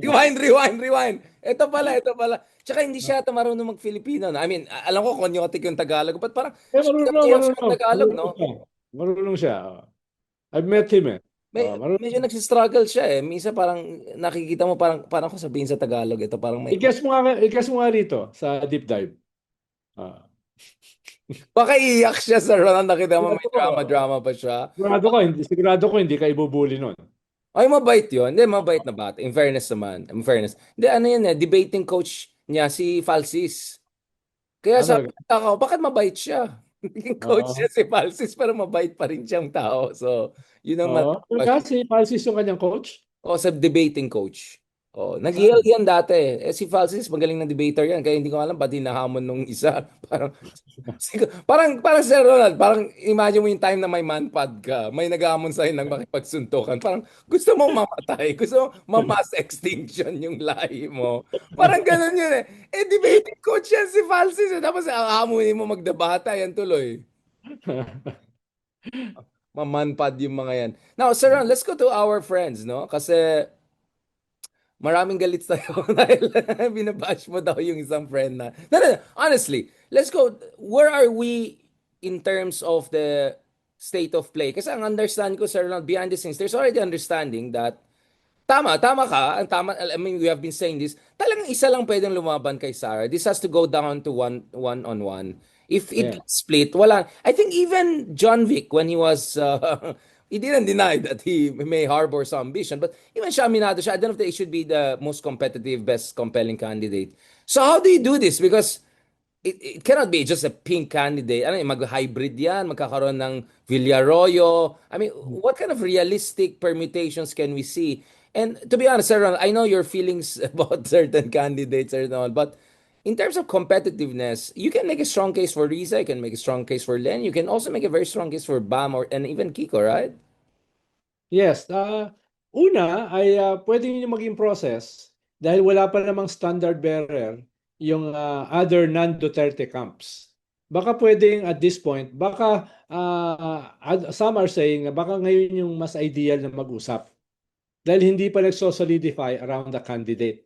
Rewind, rewind, rewind. Ito pala, ito pala. Tsaka hindi siya ata marunong mag-Filipino. No? I mean, alam ko konyotik yung Tagalog, but parang marunong, hirap siya marunong. mag-Tagalog, Marunong no? siya. Marunong siya. I've met him eh. Marunong. Medyo nagsistruggle siya eh. Minsan parang nakikita mo parang ko sabihin sa Tagalog, ito parang I-guess mo nga rito sa deep dive. Ah. baka iiyak siya sa Ronald, nakita mo may Sigurado ko, drama pa siya. sigurado ko hindi ka ibubuli nun. Ay, mabait yun. Hindi, mabait na bata. In fairness naman. In fairness. Hindi, ano yun eh, debating coach niya, si Falsis. Kaya sabi Talaga. ko, bakit mabait siya? Naging coach Oo. siya si Falsis, pero mabait pa rin siyang tao. So, yun ang Oo. Talaga si Francis yung kanyang coach? o sa debating coach. Oh, nag-yell Saan? yan dati. Si Falsis, magaling na debater yan. Kaya hindi ko alam ba't hinahamon nung isa. Parang, parang Sir Ronald, parang imagine mo yung time na may manpad ka. May nag-aamon sa'yo ng makipagsuntukan. Parang gusto mong mamatay. Gusto mo ma-mass extinction yung lahi mo. Parang ganun yun eh. Debating coach yan si Falsis. Tapos hahamunin mo magdebata. Yan tuloy. Mamanpad yung mga yan. Now, Sir Ron, let's go to our friends, no? Kasi maraming galit sa'yo dahil binabash mo daw yung isang friend na. No. Honestly, let's go. Where are we in terms of the state of play? Kasi ang understand ko, Sir Ronald, behind the scenes, there's already understanding that tama ka. Ang tama, I mean, we have been saying this. Talagang isa lang pwedeng lumaban kay Sarah. This has to go down to one-on-one. If it Yeah. gets split, wala. I think even John Vic, when he was, he didn't deny that he may harbor some ambition, but even siya, aminado siya, I don't know if he should be the most competitive, best compelling candidate. So how do you do this? Because it cannot be just a pink candidate. Ano, mag-hybrid yan, magkakaroon ng Villarroyo. I mean, what kind of realistic permutations can we see? And to be honest, Sir Ronald, I know your feelings about certain candidates and all, but in terms of competitiveness, you can make a strong case for Riza, you can make a strong case for Len, you can also make a very strong case for Bam or and even Kiko, right? Yes. Una ay pwede nyo maging process dahil wala pa namang standard bearer yung other non-Duterte camps. Baka pwedeng at this point, baka some are saying na baka ngayon yung mas ideal na mag-usap dahil hindi pa nagso-solidify around the candidate,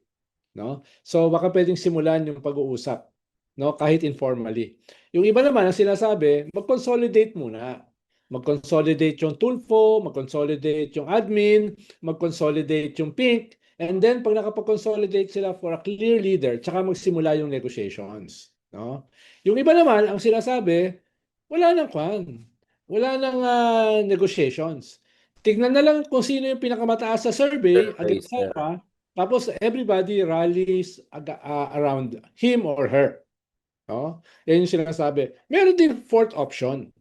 no? So baka pwedeng simulan yung pag-uusap, no, kahit informally. Yung iba naman ang sinasabi, mag-consolidate muna. Mag-consolidate yung Tulfo, mag-consolidate yung admin, mag-consolidate yung pink, and then pag nakapag-consolidate sila for a clear leader, tsaka magsimula yung negotiations, no? Yung iba naman ang sinasabi, wala nang kwan. Wala nang negotiations. Tignan na lang kung sino yung pinakamataas sa survey against Surveys, yeah. Sarah, tapos everybody rallies around him or her. No? Yan yung sinasabi. Meron din fourth option.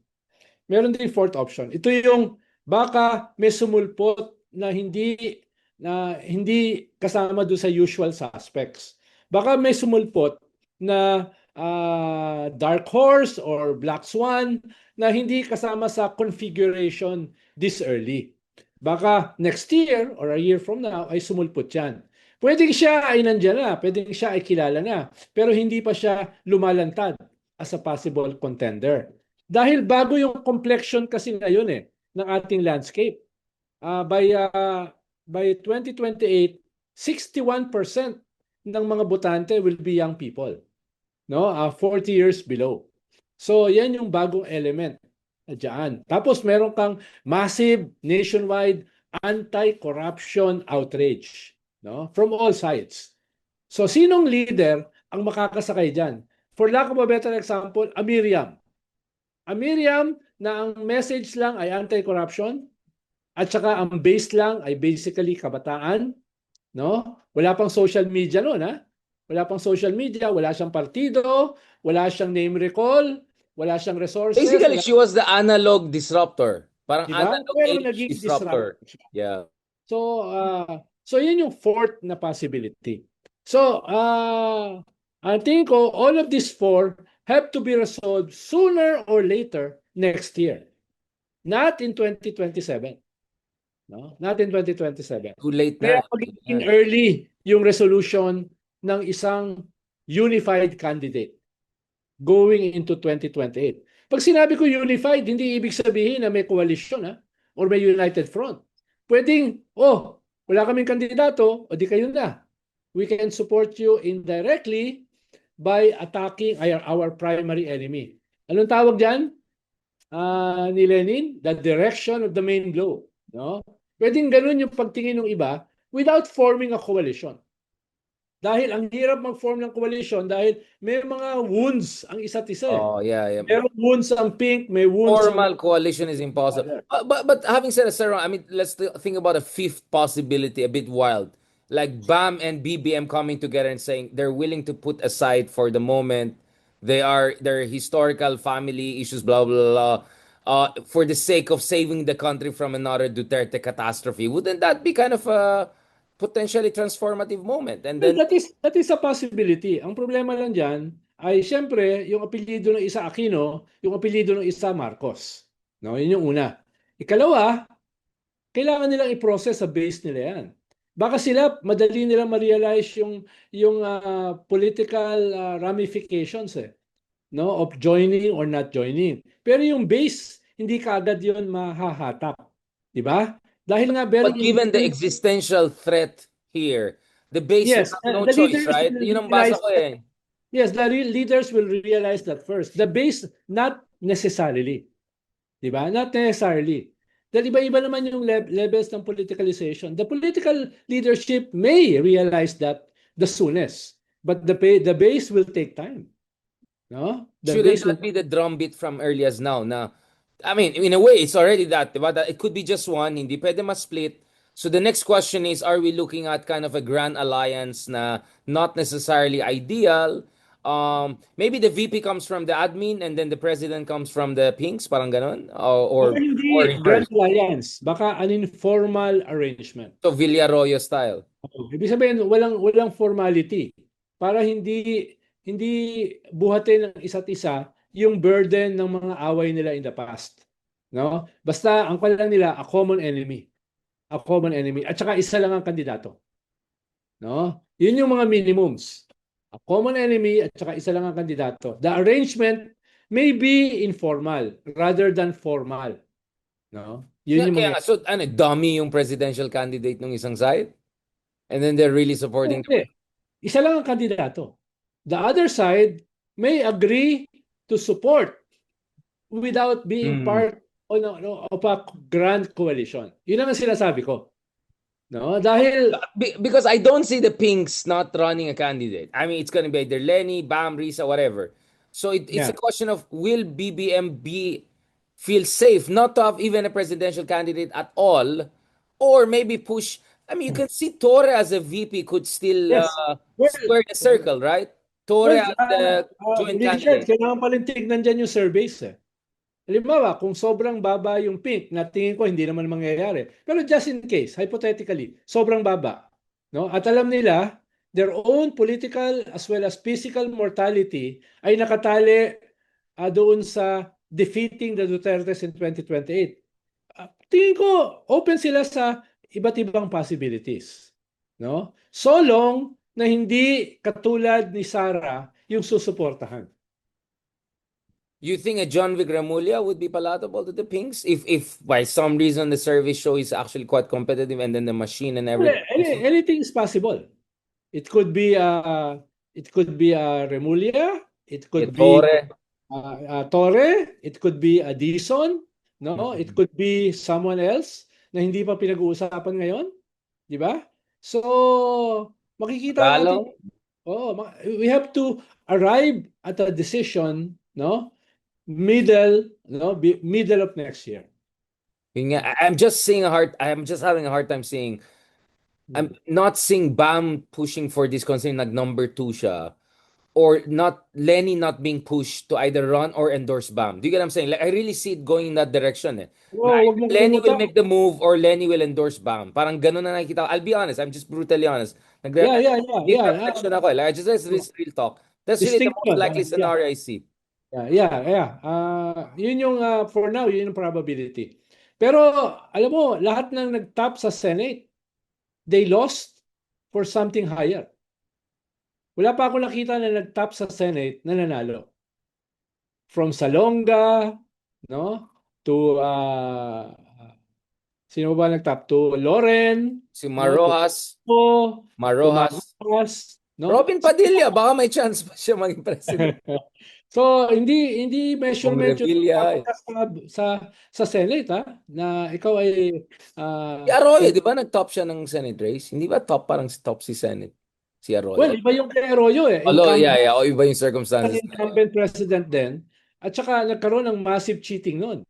Ito yung baka may sumulpot na hindi kasama doon sa usual suspects. Baka may sumulpot na dark horse or black swan na hindi kasama sa configuration this early. Baka next year or a year from now ay sumulpot yan. Pwedeng siya ay nandiyan na, pwedeng siya ay kilala na, pero hindi pa siya lumalantad as a possible contender. Dahil bago yung complexion kasi ngayon ng ating landscape. By 2028, 61% ng mga botante will be young people, no? 40 years below. So yan yung bagong element diyan. Tapos meron kang massive nationwide anti-corruption outrage, no? From all sides. So sinong leader ang makakasakay diyan? For lack of a better example, Miriam na ang message lang ay anti-corruption at saka ang base lang ay basically kabataan, no? Wala pang social media noon, ha? Wala pang social media, wala siyang partido, wala siyang name recall, wala siyang resources, Basically, wala, she was the analog disruptor. Parang di ba? analog Pero age naging disrupt. disruptor. Yeah. So yun yung fourth na possibility. So, I think all of these four have to be resolved sooner or later next year, not in 2027. No? Not in 2027. Too late Kaya na. magiging early yung resolution ng isang unified candidate going into 2028. Pag sinabi ko unified, hindi ibig sabihin na may coalition or may united front. Pwedeng, wala kaming kandidato, o di kayo na. We can support you indirectly by attacking our primary enemy. Anong tawag diyan? Ni Lenin? The direction of the main blow. No? Pwedeng ganun yung pagtingin ng iba without forming a coalition. Dahil ang hirap mag-form ng coalition dahil may mga wounds ang isa't isa. Oh, yeah. Merong wounds ang Pink, may wounds ang Formal coalition is impossible. But having said that, Sir Ron, I mean, let's think about a fifth possibility, a bit wild. Like BAM and BBM coming together and saying they're willing to put aside for the moment their historical family issues, blah blah blah, for the sake of saving the country from another Duterte catastrophe. Wouldn't that be kind of a potentially transformative moment? And Well, then that is a possibility. Ang problema lang dyan ay siyempre yung apelyido ng isa Aquino, yung apelyido ng isa Marcos. No, yun yung una. Ikalawa, kailangan nilang i-process sa base nila yan. Baka sila madali nilang ma-realize yung political ramifications no, of joining or not joining. Pero yung base, hindi kaagad yun mahahatap. Di ba? Dahil nga very but given the important. existential threat here, the base will Yes, have no the choice, leaders right? will Yun ang basa realize ko eh. Yes, the real leaders will realize that first. The base, not necessarily. Di ba? Not necessarily. Dahil iba-iba naman yung levels ng politicalization. The political leadership may realize that the soonest. But the base will take time. No? The Shouldn't base that will. be the drumbeat from early as now? Na, I mean, in a way, it's already that, diba? That it could be just one, hindi pwede mas-split. So the next question is, are we looking at kind of a grand alliance na not necessarily ideal? Maybe the VP comes from the admin and then the president comes from the pinks, parang ganon? Baka Or hindi grand reverse. alliance. Baka an informal arrangement. So Villarroyo style. Ibig sabihin, walang formality. Para hindi buhatin ng isa't isa yung burden ng mga away nila in the past. No? Basta ang pala nila a common enemy. A common enemy at saka isa lang ang kandidato. No? Yun yung mga minimums. A common enemy at saka isa lang ang kandidato. The arrangement may be informal rather than formal. No? Yun yung Kaya mga nga, so ano, dummy yung presidential candidate ng isang side? And then they're really supporting Hindi. Isa lang ang kandidato. The other side may agree to support without being Mm. part of a grand coalition. Yun ang sinasabi ko. No? Dahil Because I don't see the pinks not running a candidate. I mean, it's going to be either Lenny, Bam, Risa, whatever. So it's a yeah. question of will BBM feel safe not to have even a presidential candidate at all, or maybe push. I mean, you can see Torre as a VP could still Yes. Well, square the circle, right? Torre as the joint Richard, candidate. kailangan pa rin tignan dyan yung surveys. Halimbawa, kung sobrang baba yung pink, na tingin ko hindi naman mangyayari. Pero just in case, hypothetically, sobrang baba. No? At alam nila, their own political as well as physical mortality ay nakatali doon sa defeating the Dutertes in 2028. Tingin ko, open sila sa iba't ibang possibilities. No? So long na hindi katulad ni Sara yung susuportahan. You think a John Vic Remulla would be palatable to the pinks if by some reason the survey show is actually quite competitive and then the machine and Well, everything? anything is possible. It could be Remulla, it could be Torre. Torre, it could be a Dizon, no? It could be someone else na hindi pa pinag-uusapan ngayon, di ba? So, makikita natin. We have to arrive at a decision, no? Middle of next year. I'm just having a hard time seeing. I'm not seeing Bam pushing for this considering nag number 2 siya. or not Lenny not being pushed to either run or endorse Bam. Do you get what I'm saying? Like, I really see it going in that direction eh. Na Oh, wag either mong Lenny will kalimutan. make the move or Lenny will endorse Bam. Parang ganun na nakikita ko. I'll be honest, I'm just brutally honest. Yeah, yeah, yeah, Deep yeah. reflection ako eh. Like, I just this real talk. That's really the most Distinction. likely Yeah, scenario I see. yeah, yeah, yeah. Yun yung for now, yun yung probability. Pero alam mo, lahat ng nag-top sa Senate, they lost for something higher. Wala pa ako nakita na nag-top sa Senate na nanalo. From Salonga, no? To sino ba nag-top? To Loren, Si no? To Marojas, To Marojas, Marcos, no? Robin Padilla, baka may chance pa siya maging president. So hindi Bong measurement yung Revilla. tapos ka sa sa Senate na ikaw ay Si Arroyo, di ba nag-top siya ng Senate race? Hindi ba top parang top si Senate? Si well, Arroyo. iba yung kay Arroyo Although, yeah, yeah. O iba yung circumstances. incumbent president din at saka nagkaroon ng massive cheating noon.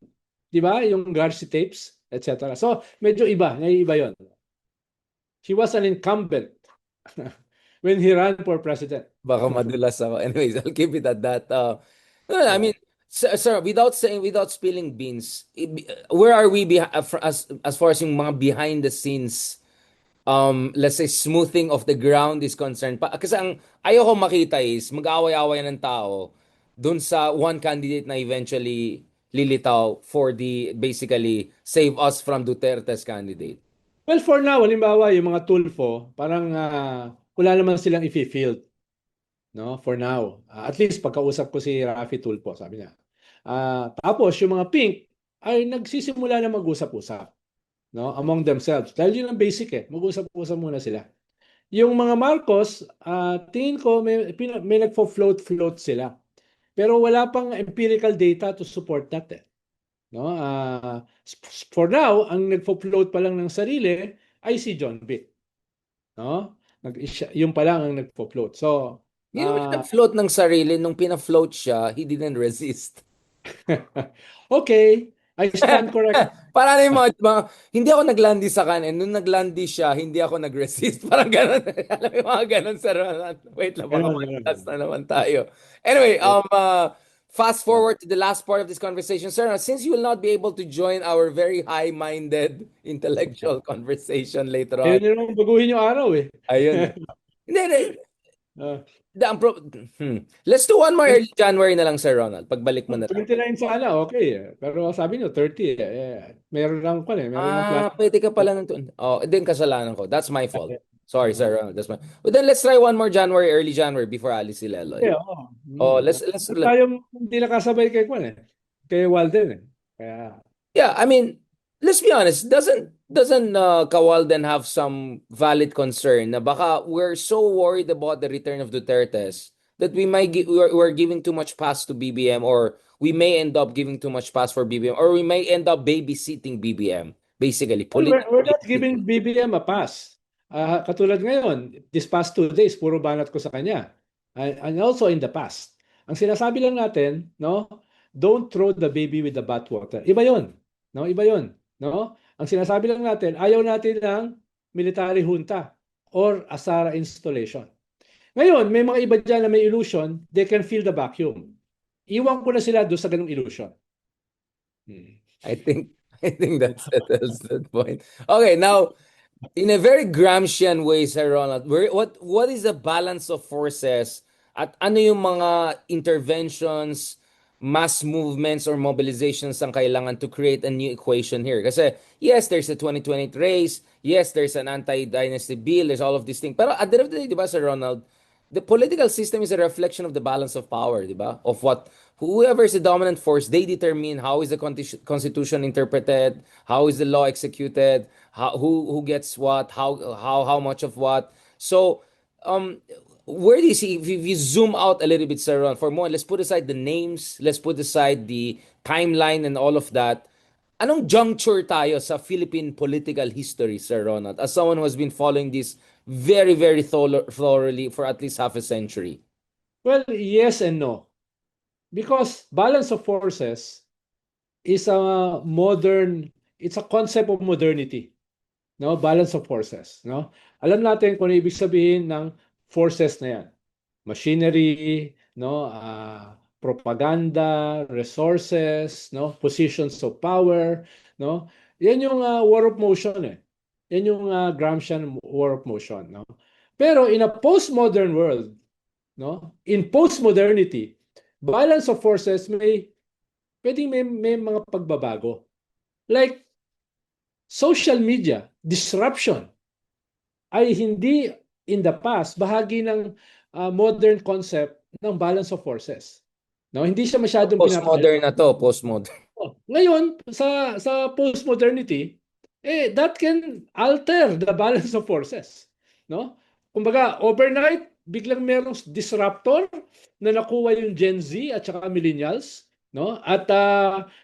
'Di ba? Yung Garci tapes, etc. So medyo naiiba 'yon. He was an incumbent when he ran for president. Baka madulas ako. Anyways, I'll keep it at that. No, I mean, sir, without spilling beans, where are we as far as yung mga behind the scenes, let's say, smoothing of the ground is concerned? Kasi ang ayoko makita is mag-away-away ng tao dun sa one candidate na eventually lilitaw for the, basically, save us from Duterte's candidate. Well, for now, halimbawa, yung mga Tulfo, parang wala naman silang i-field. No? For now. At least pagkausap ko si Rafi Tulfo, sabi niya. Tapos, yung mga Pink ay nagsisimula na mag-usap-usap. No? Among themselves. Dahil yun ang basic eh. Mag-usap-usap muna sila. Yung mga Marcos, tingin ko may nagfo-float sila. Pero wala pang empirical data to support that eh. No? For now, ang nagfo-float pa lang ng sarili ay si John Vic. No? Yung pa lang ang nagfo-float. So, Hindi naman siya nag-float ng sarili. Nung pina-float siya, he didn't resist. okay, I stand corrected. Para na yung hindi ako naglandi sa kanin. Nung naglandi siya, hindi ako nag-resist. Parang gano'n. Alam mo yung mga gano'n, sir. Wait lang, baka mag-last na naman tayo. Anyway, fast forward to the last part of this conversation. Sir, since you will not be able to join our very high-minded intellectual conversation later on. Ayun yung baguhin yung araw eh. Ayun. Hindi. Uh, Let's do one more early January na lang, Sir Ronald. Pagbalik mo na lang. 29 sana, okay. Pero sabi nyo, 30 meron lang pa meron lang plan. Pwede ka pala ng Oh, din kasalanan ko. That's my fault. Sorry, Sir Ronald. That's my. But then let's try one more January, early January before Alice si Leloy. Okay, Oh, let's tayo hindi nakasabay kay Kwan Kay Walden Kaya yeah, I mean, let's be honest, doesn't Kawalden have some valid concern na baka we're so worried about the return of Duterte's that we're giving too much pass to BBM, or we may end up giving too much pass for BBM, or we may end up babysitting BBM, basically. we're not giving BBM a pass. Katulad ngayon, this past 2 days, puro banat ko sa kanya. And also in the past. Ang sinasabi lang natin, no, don't throw the baby with the bathwater. Iba 'yon. No, iba 'yon, no? Ang sinasabi lang natin, ayaw natin ng military junta or Asara installation. Ngayon, may mga iba dyan na may illusion, they can fill the vacuum. Iwan ko na sila doon sa ganung illusion. I think that settles that point. Okay, now in a very Gramscian way, Sir Ronald, what is the balance of forces at ano yung mga interventions, mass movements or mobilizations ang kailangan to create a new equation here? Kasi yes, there's a 2020 race, yes, there's an anti-dynasty bill, there's all of these things. Pero at the end of the day, di ba, Sir Ronald, the political system is a reflection of the balance of power, di ba? Of what whoever is the dominant force, they determine how is the constitution interpreted, how is the law executed, who gets what, how much of what. So, where do you see, if you zoom out a little bit, Sir Ron, for more, let's put aside the names, let's put aside the timeline and all of that. Anong juncture tayo sa Philippine political history, Sir Ronald, as someone who has been following this very, very thoroughly for at least half a century? Well, yes and no. Because balance of forces is it's a concept of modernity. No, balance of forces, no? Alam natin kung ano ibig sabihin ng forces na 'yan. machinery, no, propaganda, resources, no, positions of power, no. Yan yung war of motion eh. Yan yung Gramscian war of motion, no. Pero in a postmodern world, no, in postmodernity, balance of forces may mga pagbabago. Like social media, disruption ay hindi in the past bahagi ng modern concept ng balance of forces. No, hindi siya masyadong Postmodern na to, postmodern. Ngayon sa postmodernity, that can alter the balance of forces, no? Kumbaga, overnight biglang merong disruptor na nakuha yung Gen Z at saka millennials, no? At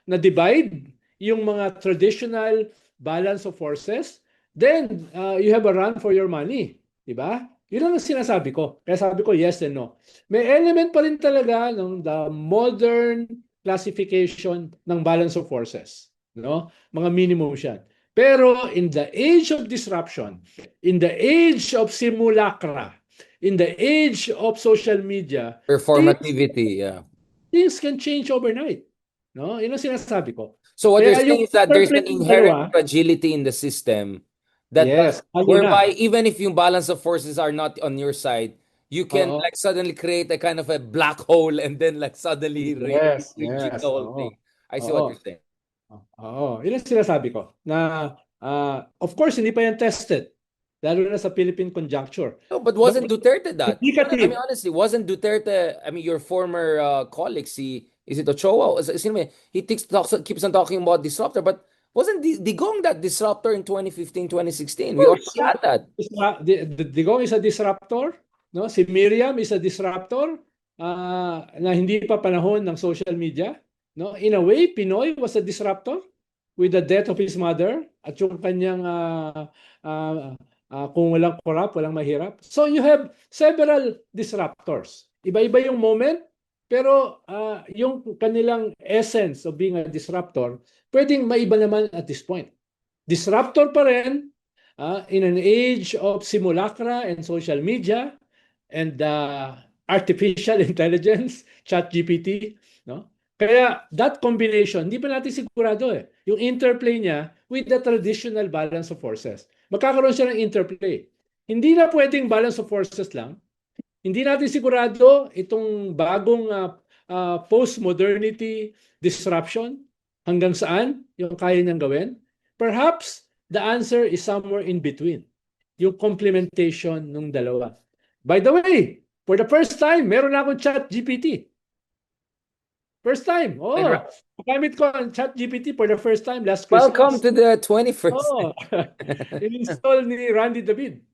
na-divide yung mga traditional balance of forces. Then you have a run for your money, di ba? Yun ang sinasabi ko. Kaya sabi ko yes and no. May element pa rin talaga ng the modern classification ng balance of forces, no? Mga minimum yan. Pero in the age of disruption, in the age of simulacra, in the age of social media, Performativity, yeah. things can change overnight. No? Yun ang sinasabi ko. So what you're Kaya saying yung is that there's an interplay ng inherent dalawa, fragility in the system that yes, lalo na. whereby even if yung balance of forces are not on your side, you can Oo. like suddenly create a kind of a black hole and then like suddenly Yes, rejig the yes. whole Oo. thing. I see what Oo. you're saying. Oo. Yun ang sinasabi ko. Na, of course, hindi pa yan tested. Lalo na sa Philippine conjuncture. No, but But wasn't Duterte that? I mean, indicative. honestly, wasn't Duterte, I mean, your former colleague, is it Ochoa? He keeps on talking about disruptor, but wasn't Digong that disruptor in 2015, 2016? We already had that. Digong is a disruptor, no? Si Miriam is a disruptor na hindi pa panahon ng social media, no? In a way, Pinoy was a disruptor with the death of his mother at yung kanyang kung walang corrupt, walang mahirap. So you have several disruptors. Iba-iba yung moment, pero yung kanilang essence of being a disruptor, pwedeng maiba naman at this point. Disruptor pa rin in an age of simulacra and social media and artificial intelligence, ChatGPT, no? Kaya that combination, hindi pa natin sigurado eh. Yung interplay niya with the traditional balance of forces. Magkakaroon siya ng interplay. Hindi na pwedeng balance of forces lang. Hindi natin sigurado itong bagong post-modernity disruption hanggang saan yung kaya niyang gawin. Perhaps the answer is somewhere in between. Yung complementation ng dalawa. By the way, for the first time, meron na akong ChatGPT. First time. Oh, gamit ko ang ChatGPT for the first time last Christmas. Welcome to the 21st. Oh, in-install ni Randy David.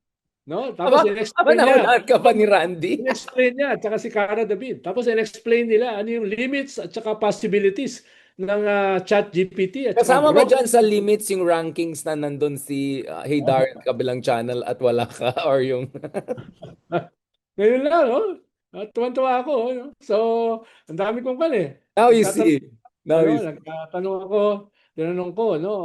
No? Tapos in-explain niya. ka pa ni Randy? In-explain niya, at saka si Cara David. Tapos in-explain nila ano yung limits at saka possibilities ng ChatGPT. Kasama ba dyan sa limits yung rankings na nandun si Hey Darren kabilang channel at wala ka? Or yung... Ngayon lang, no? Tuwan-tuwa ako. No? So, ang dami kong kan eh. Now you see. Now you see. Nagtatanong ako, tinanong ko, no?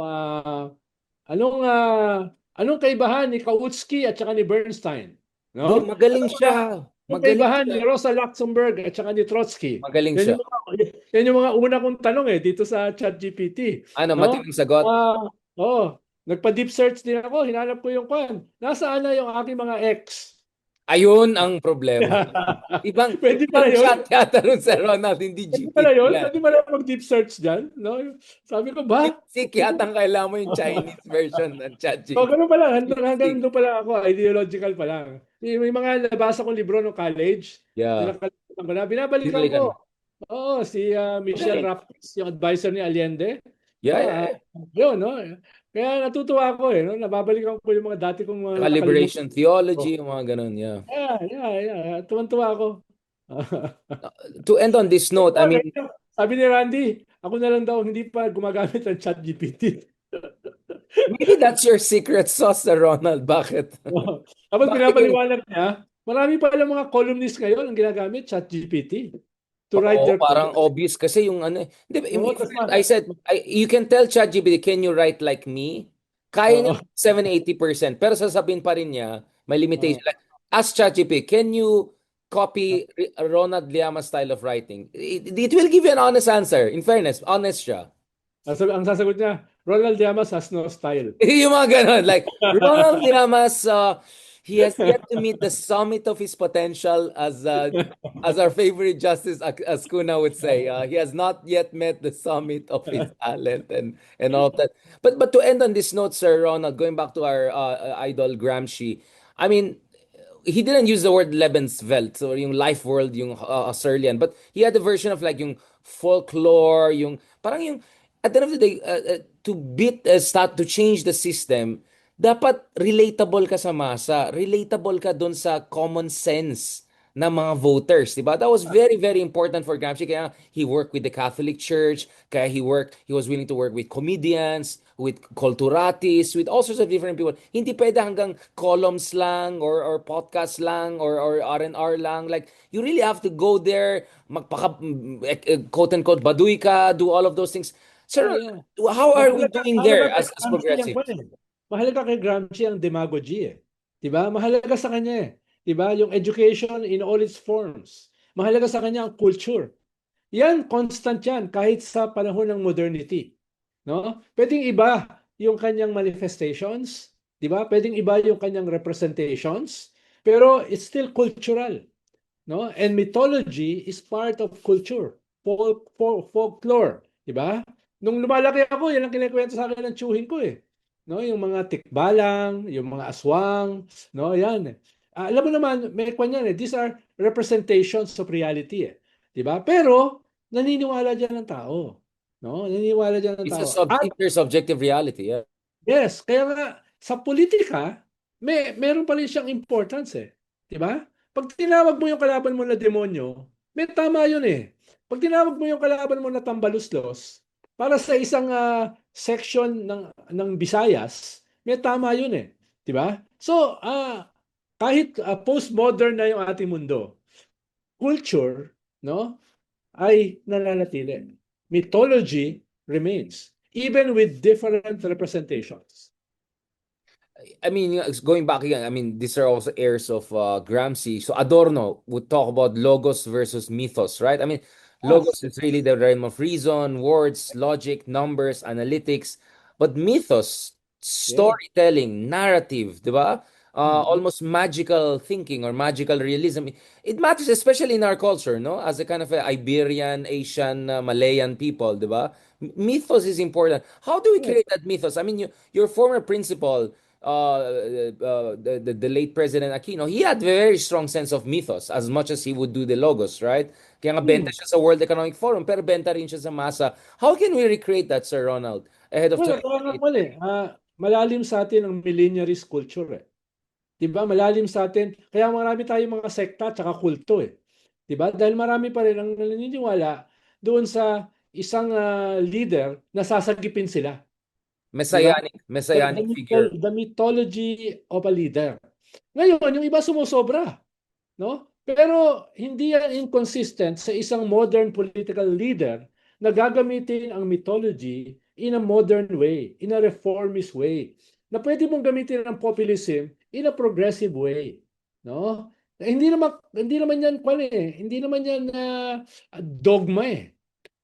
Anong kaibahan ni Kautsky at saka ni Bernstein? No? Magaling siya. Anong kaibahan ni Rosa Luxemburg at saka ni Trotsky? Magaling siya. Yan yung mga una kong tanong eh dito sa ChatGPT. Ano, no? Matinong sagot? Nagpa-deep search din ako. Hinanap ko yung kwan. Nasaan na yung aking mga ex? Ayun ang problema. Ibang pwede pala yun. Chat yata nun sa Ronald, hindi GPT. Pwede pala yun? Pwede pala mag-deep search dyan? No? Sabi ko ba? Sik yata kailangan mo yung Chinese version ng ChatGPT. So, ganun pala. Hanggang doon pala ako. Ideological pa lang. May mga nabasa kong libro ng college. Yeah. Binabalikan ko. Oo, si Michelle Rapis, yung advisor ni Allende. Yeah. Yun, no? Kaya natutuwa ako eh, no? Nababalikan ko yung mga dati kong mga liberation theology, yung mga ganun, yeah. Yeah. Tuwan-tuwa ako. To end on this note, I mean... Sabi ni Randy, ako na lang daw hindi pa gumagamit ng ChatGPT. Maybe that's your secret sauce, Ronald. Bakit? Tapos pinapaliwanag niya, marami pa lang mga columnist ngayon ang ginagamit ChatGPT. To write their parang obvious kasi yung ano. I said, you can tell ChatGPT, can you write like me? Kaya niya 70-80%. Pero sasabihin pa rin niya, may limitation. Like, ask ChatGPT, can you copy Ronald Llama's style of writing, it will give you an honest answer. In fairness, honest siya. Ang sasagot niya, Ronald Llamas has no style. Yung mga ganon. Like, Ronald Llamas, he has yet to meet the summit of his potential, as our favorite Justice Ascuna would say. He has not yet met the summit of his talent and all that. But to end on this note, Sir Ronald, going back to our idol Gramsci, I mean, he didn't use the word Lebenswelt, so yung life world, yung Husserlian, but he had a version of like yung folklore, yung parang yung at the end of the day, to to change the system, dapat relatable ka sa masa, relatable ka doon sa common sense ng mga voters, di ba? That was very, very important for Gramsci. Kaya he worked with the Catholic Church, kaya he was willing to work with comedians, with culturatis, with all sorts of different people. Hindi pwede hanggang columns lang or podcast lang or R&R lang. Like, you really have to go there, quote-unquote, baduy ka, do all of those things. Sir, Yeah. how are we Mahalaga, doing mahalaga there kay as Gramsci ang progressives? kwan eh. Mahalaga kay Gramsci ang demagogy eh. 'Di ba? Mahalaga sa kanya eh. 'Di ba? Yung education in all its forms. Mahalaga sa kanya ang culture. Yan, constant yan kahit sa panahon ng modernity. No? Pwedeng iba yung kanyang manifestations, 'di ba? Pwedeng iba yung kanyang representations, pero it's still cultural, no? And mythology is part of culture, folklore, 'di ba? Nung lumalaki ako, yan ang kinikwento sa akin ng tiyuhin ko eh. No, yung mga tikbalang, yung mga aswang, no, yan. Alam mo naman, may kwan yan eh. These are representations of reality eh. 'Di ba? Pero naniniwala diyan ng tao, no? Naniniwala diyan ng It's a tao. At intersubjective reality. Yeah. yes, kaya nga sa politika, meron pa rin siyang importance eh. 'Di ba? Pag tinawag mo yung kalaban mo na demonyo, may tama yun eh. Pag tinawag mo yung kalaban mo na tambaluslos, para sa isang section ng Visayas, may tama yun eh. 'Di ba? So, kahit postmodern na yung ating mundo, culture, no, ay nananatili. Mythology remains, even with different representations. I mean, going back again, I mean, these are also heirs of Gramsci. So Adorno would talk about logos versus mythos, right? I mean, logos Yes. is really the realm of reason, words, logic, numbers, analytics. But mythos, Yeah. storytelling, narrative, di ba? Mhm. Almost magical thinking or magical realism. It matters, especially in our culture, no? As a kind of a Iberian, Asian, Malayan people, di ba? Mythos is important. How do we Yeah. create that mythos? I mean, your former principal, the late President Aquino, he had a very strong sense of mythos as much as he would do the logos, right? Kaya nga benta Hmm. siya sa World Economic Forum, pero benta rin siya sa masa. How can we recreate that, Sir Ronald, ahead of Well, kaya nga 2028? pala eh, malalim sa atin ang millenarist culture eh. 'Di ba? Malalim sa atin. Kaya marami tayong mga sekta at kulto eh. 'Di ba? Dahil marami pa rin ang naniniwala doon sa isang leader na sasagipin sila. 'Di ba? Messianic figure. The mythology of a leader. Ngayon, yung iba sumusobra, no? Pero hindi yan inconsistent sa isang modern political leader na gagamitin ang mythology in a modern way, in a reformist way. Na pwede mong gamitin ang populism in a progressive way, no? Hindi naman yan hindi naman yan dogma eh.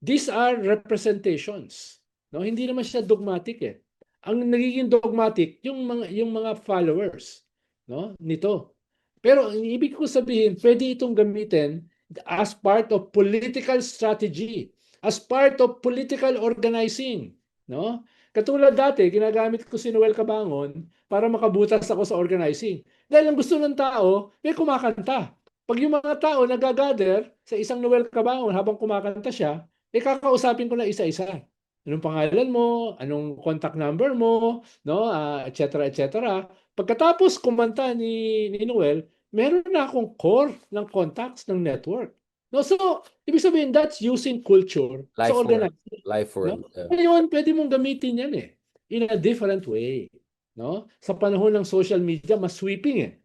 These are representations, no? Hindi naman siya dogmatic eh. Ang nagiging dogmatic yung mga followers, no, nito. Pero ang ibig ko sabihin, pwede itong gamitin as part of political strategy, as part of political organizing, no? Katulad dati, ginagamit ko si Noel Cabangon para makabutas ako sa organizing. Dahil ang gusto ng tao, may kumakanta. Pag yung mga tao nagagather sa isang Noel Cabangon habang kumakanta siya, kakausapin ko na isa-isa. Anong pangalan mo, anong contact number mo, no, et cetera, et cetera. Pagkatapos kumanta ni Noel, meron na akong core ng contacts ng network. No, so ibig sabihin that's using culture sa Life world. organizing, Life no? world. Ngayon, pwede mong gamitin yan eh in a different way, no? Sa panahon ng social media, mas sweeping eh.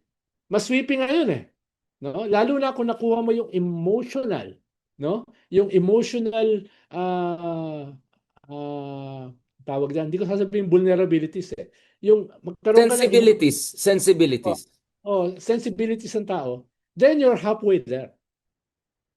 Mas sweeping ngayon eh, no? Lalo na kung nakuha mo yung emotional, no? Yung emotional ah tawag diyan, hindi ko sasabihin vulnerabilities eh. Yung magkaroon ka ng Sensibilities. oh, Sensibilities. sensibilities ng tao, then you're halfway there.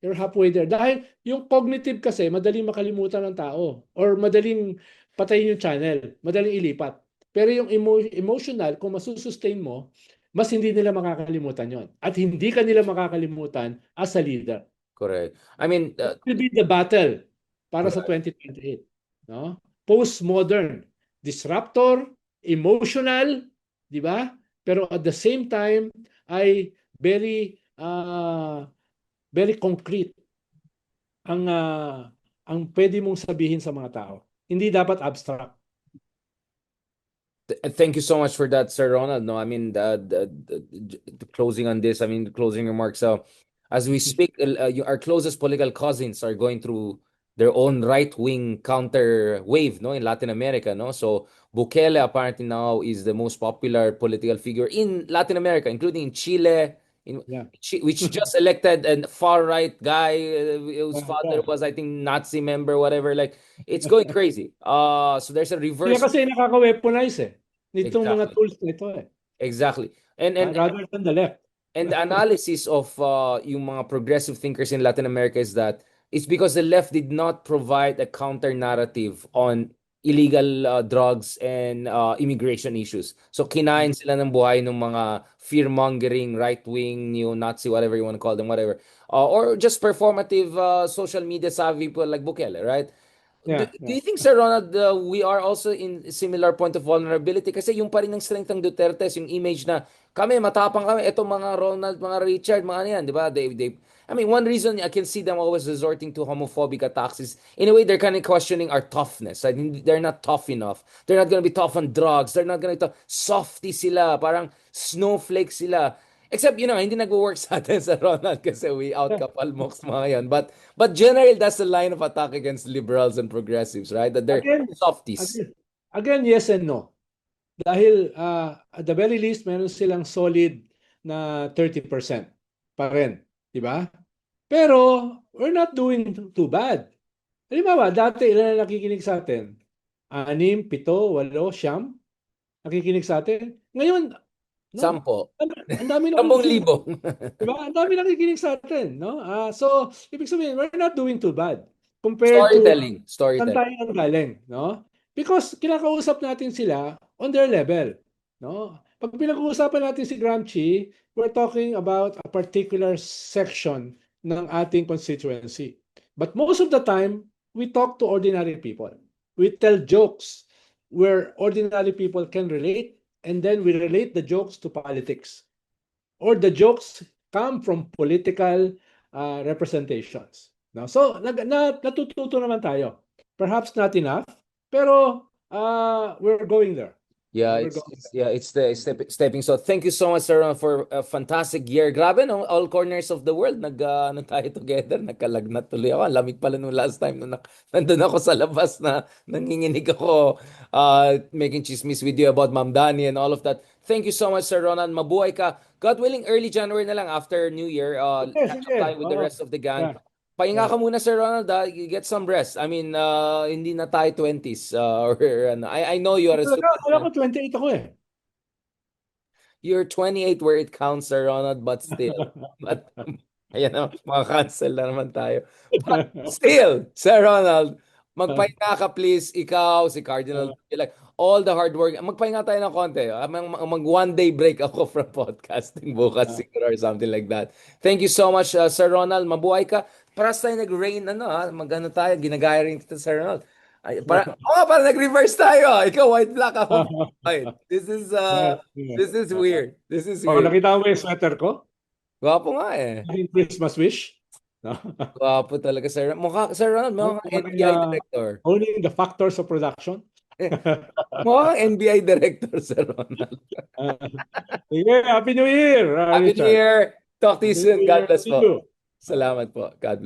You're halfway there. Dahil yung cognitive kasi, madaling makalimutan ng tao or madaling patayin yung channel, madaling ilipat. Pero yung emotional, kung masusustain mo, mas hindi nila makakalimutan yon. At hindi ka nila makakalimutan as a leader. Correct. I mean, It will be the battle para sa correct. 2028. No? Postmodern, disruptor, emotional, di ba? Pero at the same time, ay very concrete ang pwede mong sabihin sa mga tao. Hindi dapat abstract. Thank you so much for that, Sir Ronald. No, I mean, the closing on this, I mean, the closing remarks. So, as we speak, our closest political cousins are going through their own right-wing counter wave, no, in Latin America, no. So, Bukele apparently now is the most popular political figure in Latin America, including in Chile, Yeah. which just elected a far-right guy whose father Yeah. was, I think, Nazi member, whatever. Like, it's going crazy. So there's a Sila reverse. kasi nakaka-weaponize nitong mga Exactly. tools nito Exactly. And rather than the left. the analysis of yung mga progressive thinkers in Latin America is that it's because the left did not provide a counter narrative on illegal drugs and immigration issues. So kinain sila ng buhay ng mga fear-mongering, right-wing, neo-Nazi, whatever you want to call them, whatever. Or just performative social media savvy people like Bukele, right? Do, Yeah, do yeah. you think, Sir Ronald, we are also in similar point of vulnerability? Kasi yung pa rin ng strength ng Duterte, yung image na kami, matapang kami, eto mga Ronald, mga Richard, mga ano yan, di ba? I mean, one reason I can see them always resorting to homophobic attacks is, in a way, they're kind of questioning our toughness. I mean, they're not tough enough. They're not gonna be tough on drugs. They're not gonna be tough. Softy sila, parang snowflake sila. Except, hindi nagwo-work sa atin sa Ronald kasi we out-kapalmoks mga yan. But generally, that's the line of attack against liberals and progressives, right? That they're Again, softies. again, yes and no. Dahil at the very least, meron silang solid na 30% pa rin. Di ba? Pero we're not doing too bad. Halimbawa, dati ilan na nakikinig sa atin? 6, 7, 8, 9 nakikinig sa atin. Ngayon, no? 10. Ang dami 10,000. nakikinig. Diba? Ang dami nakikinig sa atin, no? So, ibig sabihin, we're not doing too bad compared to Storytelling. saan Storytelling. tayo nanggaling, no? Because kinakausap natin sila on their level, no? Pag pinag-uusapan natin si Gramsci, we're talking about a particular section ng ating constituency. But most of the time, we talk to ordinary people. We tell jokes where ordinary people can relate, and then we relate the jokes to politics. Or the jokes come from political representations. No? So, natututo naman tayo. Perhaps not enough, pero we're going there. Yeah, it's the stepping. So thank you so much, sir, for a fantastic year. Grabe, no? All corners of the world ano tayo together. Nagkalagnat tuloy ako. Ang lamig pala nung last time nung nandun ako sa labas na nanginginig ako making chismis with you about Ma'am Dani and all of that. Thank you so much, Sir Ronan. Mabuhay ka. God willing, early January na lang after New Year. Catch up Sige. tayo with the rest of the gang. Yeah. Pahinga ka Yeah. muna, Sir Ronald. You get some rest. I mean, hindi na tayo 20s. Or, ano. I know you are a student. Wala ko 28 ako eh. You're 28 where it counts, Sir Ronald, but still. But, ayan na, maka-cancel na naman tayo. But still, Sir Ronald, magpahinga ka please. Ikaw, si Cardinal, like, all the hard work. Magpahinga tayo ng konti. Mag one day break ako from podcasting bukas siguro or something like that. Thank you so much, Sir Ronald. Mabuhay ka. Para tayo nag-rain, mag-ano tayo, ginagaya rin kita, Sir Ronald. Ay, para nag-reverse tayo. Ikaw, white, black, ako, white. This is weird. This is weird. Nakita mo yung sweater ko? Gwapo nga eh. Christmas wish? No? Gwapo talaga, Sir. Sir Ronald, mukhang NBI director. Owning the factors of production? Mukhang NBI director, Sir Ronald. Sige, Happy New Year! Happy New Year! Talk to you soon. God bless po. you. Salamat po. God bless.